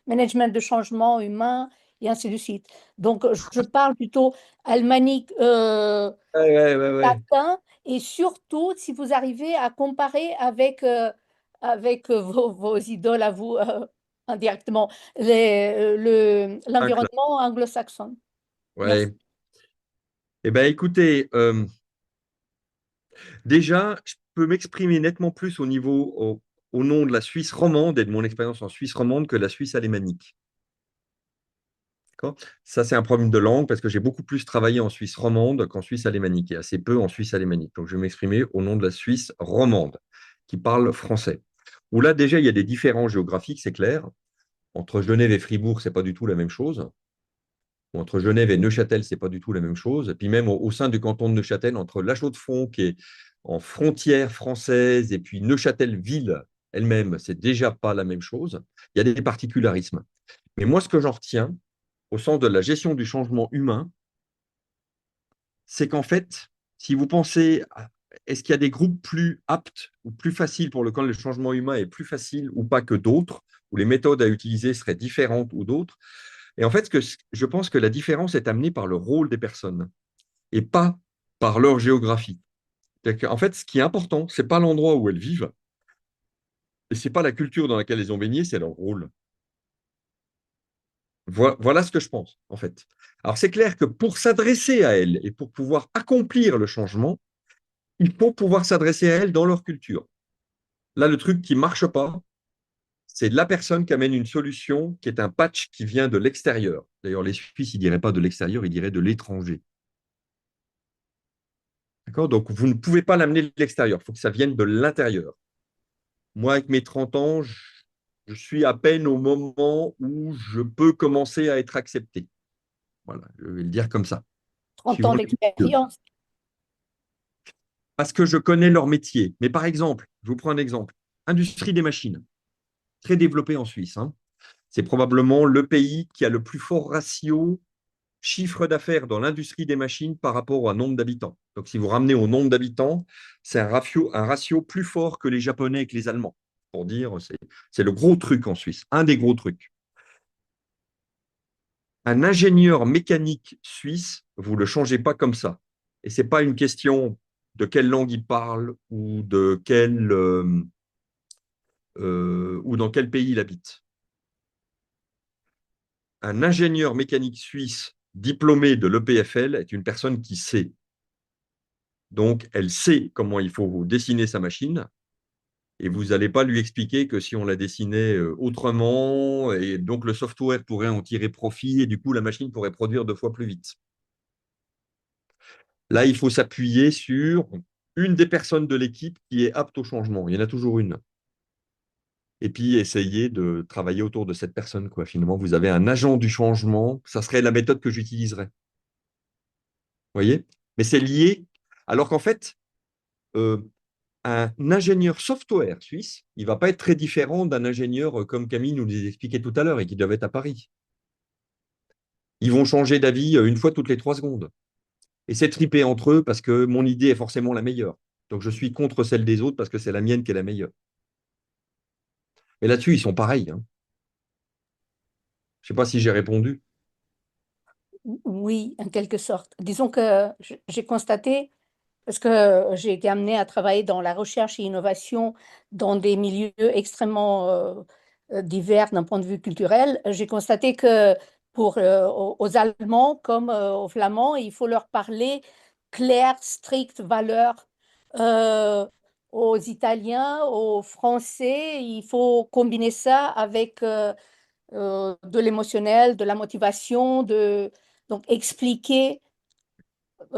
management de changement humain et ainsi de suite. Donc, je parle plutôt alémanique, Ouais. latin, et surtout si vous arrivez à comparer avec vos idoles à vous indirectement, Inclin. l'environnement anglo-saxon. Merci. Ouais. Eh bien, écoutez, Déjà, je peux m'exprimer nettement plus au nom de la Suisse romande et de mon expérience en Suisse romande que la Suisse alémanique. D'accord. Ça, c'est un problème de langue parce que j'ai beaucoup plus travaillé en Suisse romande qu'en Suisse alémanique et assez peu en Suisse alémanique. Donc, je vais m'exprimer au nom de la Suisse romande qui parle français. Où là, déjà, il y a des différences géographiques, c'est clair. Entre Genève et Fribourg, c'est pas du tout la même chose. Ou entre Genève et Neuchâtel, c'est pas du tout la même chose. Et puis même au sein du canton de Neuchâtel, entre La Chaux-de-Fonds, qui est en frontière française, et puis Neuchâtel-Ville elle-même, c'est déjà pas la même chose. Il y a des particularismes. Mais moi, ce que j'en retiens, au sens de la gestion du changement humain, c'est qu'en fait, si vous pensez, est-ce qu'il y a des groupes plus aptes ou plus faciles pour lesquels le changement humain est plus facile ou pas que d'autres, où les méthodes à utiliser seraient différentes ou d'autres? Et en fait, je pense que la différence est amenée par le rôle des personnes et pas par leur géographie. En fait, ce qui est important, ce n'est pas l'endroit où elles vivent et ce n'est pas la culture dans laquelle elles ont baigné, c'est leur rôle. Voilà ce que je pense, en fait. Alors, c'est clair que pour s'adresser à elles et pour pouvoir accomplir le changement, il faut pouvoir s'adresser à elles dans leur culture. Là, le truc qui ne marche pas, c'est la personne qui amène une solution qui est un patch qui vient de l'extérieur. D'ailleurs, les Suisses, ils ne diraient pas de l'extérieur, ils diraient de l'étranger. D'accord. Donc, vous ne pouvez pas l'amener de l'extérieur, il faut que ça vienne de l'intérieur. Moi, avec mes 30 ans, je suis à peine au moment où je peux commencer à être accepté. Voilà, je vais le dire comme ça. 30 ans Suivant les milieux. d'expérience. Parce que je connais leur métier. Mais par exemple, je vous prends un exemple. Industrie des machines, très développée en Suisse, hein. C'est probablement le pays qui a le plus fort ratio chiffre d'affaires dans l'industrie des machines par rapport au nombre d'habitants. Donc, si vous ramenez au nombre d'habitants, c'est un ratio plus fort que les Japonais et que les Allemands. Pour dire, c'est le gros truc en Suisse, un des gros trucs. Un ingénieur mécanique suisse, vous ne le changez pas comme ça. Et ce n'est pas une question de quelle langue il parle ou ou dans quel pays il habite. Un ingénieur mécanique suisse diplômé de l'EPFL est une personne qui sait. Donc, elle sait comment il faut dessiner sa machine. Et vous n'allez pas lui expliquer que si on la dessinait autrement, et donc le software pourrait en tirer profit, et du coup, la machine pourrait produire 2 fois plus vite. Là, il faut s'appuyer sur une des personnes de l'équipe qui est apte au changement. Il y en a toujours une. Et puis, essayer de travailler autour de cette personne, quoi. Finalement, vous avez un agent du changement. Ça serait la méthode que j'utiliserais. Vous voyez? Mais c'est lié. Alors qu'en fait, euh, un ingénieur software suisse, il ne va pas être très différent d'un ingénieur comme Camille nous l'expliquait tout à l'heure et qui doit être à Paris. Ils vont changer d'avis une fois toutes les 3 secondes. Et c'est triper entre eux parce que mon idée est forcément la meilleure. Donc je suis contre celle des autres parce que c'est la mienne qui est la meilleure. Mais là-dessus, ils sont pareils, hein. Je ne sais pas si j'ai répondu. Oui, en quelque sorte. Disons que j'ai constaté, parce que j'ai été amenée à travailler dans la recherche et innovation dans des milieux extrêmement divers d'un point de vue culturel, j'ai constaté que aux Allemands comme aux Flamands, il faut leur parler clair, strict, valeur. Euh, Aux Italiens, aux Français, il faut combiner ça avec de l'émotionnel, de la motivation, donc expliquer.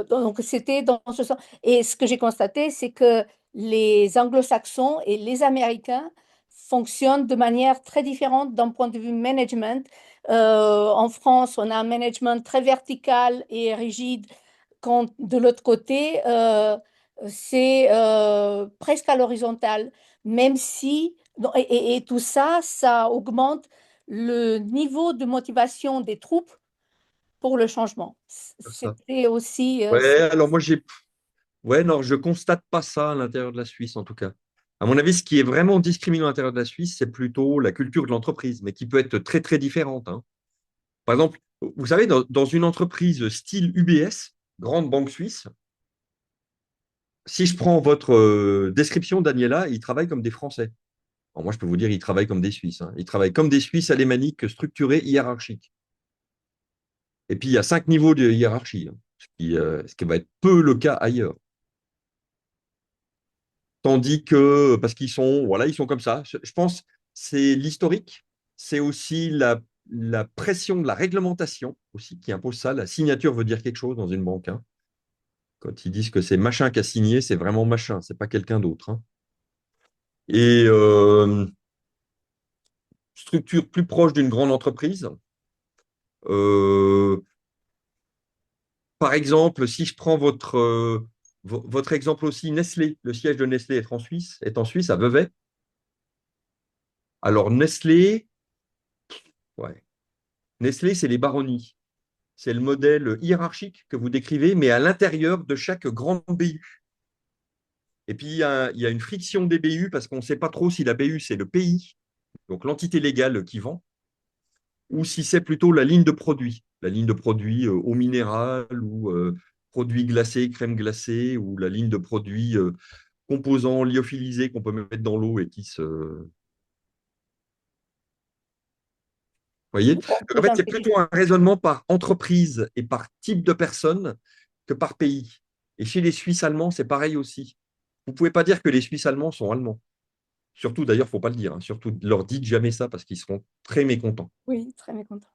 Donc c'était dans ce sens. Et ce que j'ai constaté, c'est que les anglo-saxons et les américains fonctionnent de manière très différente d'un point de vue management. En France, on a un management très vertical et rigide, quand de l'autre côté, c'est presque à l'horizontale, même si, et tout ça, ça augmente le niveau de motivation des troupes pour le changement. Ça. C'était aussi. Ouais, alors moi, ouais, non, je constate pas ça à l'intérieur de la Suisse, en tout cas. À mon avis, ce qui est vraiment discriminant à l'intérieur de la Suisse, c'est plutôt la culture de l'entreprise, mais qui peut être très, très différente, hein. Par exemple, vous savez, dans une entreprise style UBS, grande banque suisse, si je prends votre description, Daniela, ils travaillent comme des Français. Alors moi, je peux vous dire, ils travaillent comme des Suisses, hein. Ils travaillent comme des Suisses alémaniques, structurés, hiérarchiques. Et puis, il y a 5 niveaux de hiérarchie, hein, ce qui va être peu le cas ailleurs. Tandis que, parce qu'ils sont, voilà, ils sont comme ça. Je pense c'est l'historique, c'est aussi la pression de la réglementation aussi qui impose ça. La signature veut dire quelque chose dans une banque, hein. Quand ils disent que c'est machin qui a signé, c'est vraiment machin, c'est pas quelqu'un d'autre, hein. Et structure plus proche d'une grande entreprise. Euh, Par exemple, si je prends votre exemple aussi, Nestlé, le siège de Nestlé est en Suisse, à Vevey. Alors Nestlé, ouais. Nestlé, c'est les baronnies. C'est le modèle hiérarchique que vous décrivez, mais à l'intérieur de chaque grande BU. Et puis, il y a une friction des BU parce qu'on ne sait pas trop si la BU, c'est le pays, donc l'entité légale qui vend, ou si c'est plutôt la ligne de produits. La ligne de produits eau minérale ou produits glacés, crème glacée, ou la ligne de produits composants lyophilisés qu'on peut mettre dans l'eau et qui se... Vous voyez? En Très fait, c'est intelligent. plutôt un raisonnement par entreprise et par type de personne que par pays. Et chez les Suisses allemands, c'est pareil aussi. Vous ne pouvez pas dire que les Suisses allemands sont allemands. Surtout, d'ailleurs, il ne faut pas le dire, hein. Surtout, ne leur dites jamais ça parce qu'ils seront très mécontents. Oui, très mécontent.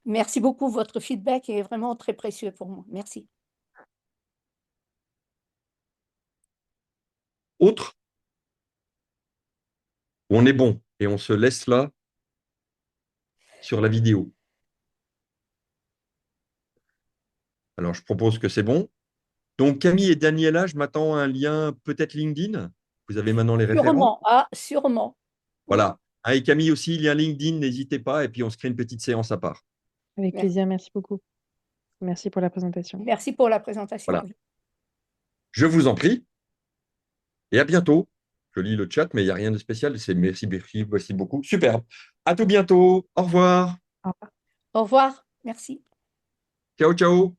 Merci beaucoup. Votre feedback est vraiment très précieux pour moi. Merci. Autre, on est bon et on se laisse là sur la vidéo. Alors, je propose que c'est bon. Donc, Camille et Daniela, je m'attends à un lien peut-être LinkedIn. Vous avez maintenant les références. Sûrement. Ah, sûrement. Oui, Voilà. Ah, et Camille aussi, lien LinkedIn, n'hésitez pas. Et puis, on se crée une petite séance à part. Avec merci. plaisir, merci beaucoup. Merci pour la présentation. Merci pour la présentation. Voilà. Oui. Je vous en prie. Et à bientôt. Je lis le chat, mais il n'y a rien de spécial. C'est merci beaucoup. Superbe. À tout bientôt. Au revoir. Au revoir. Au revoir. Merci. Ciao, ciao.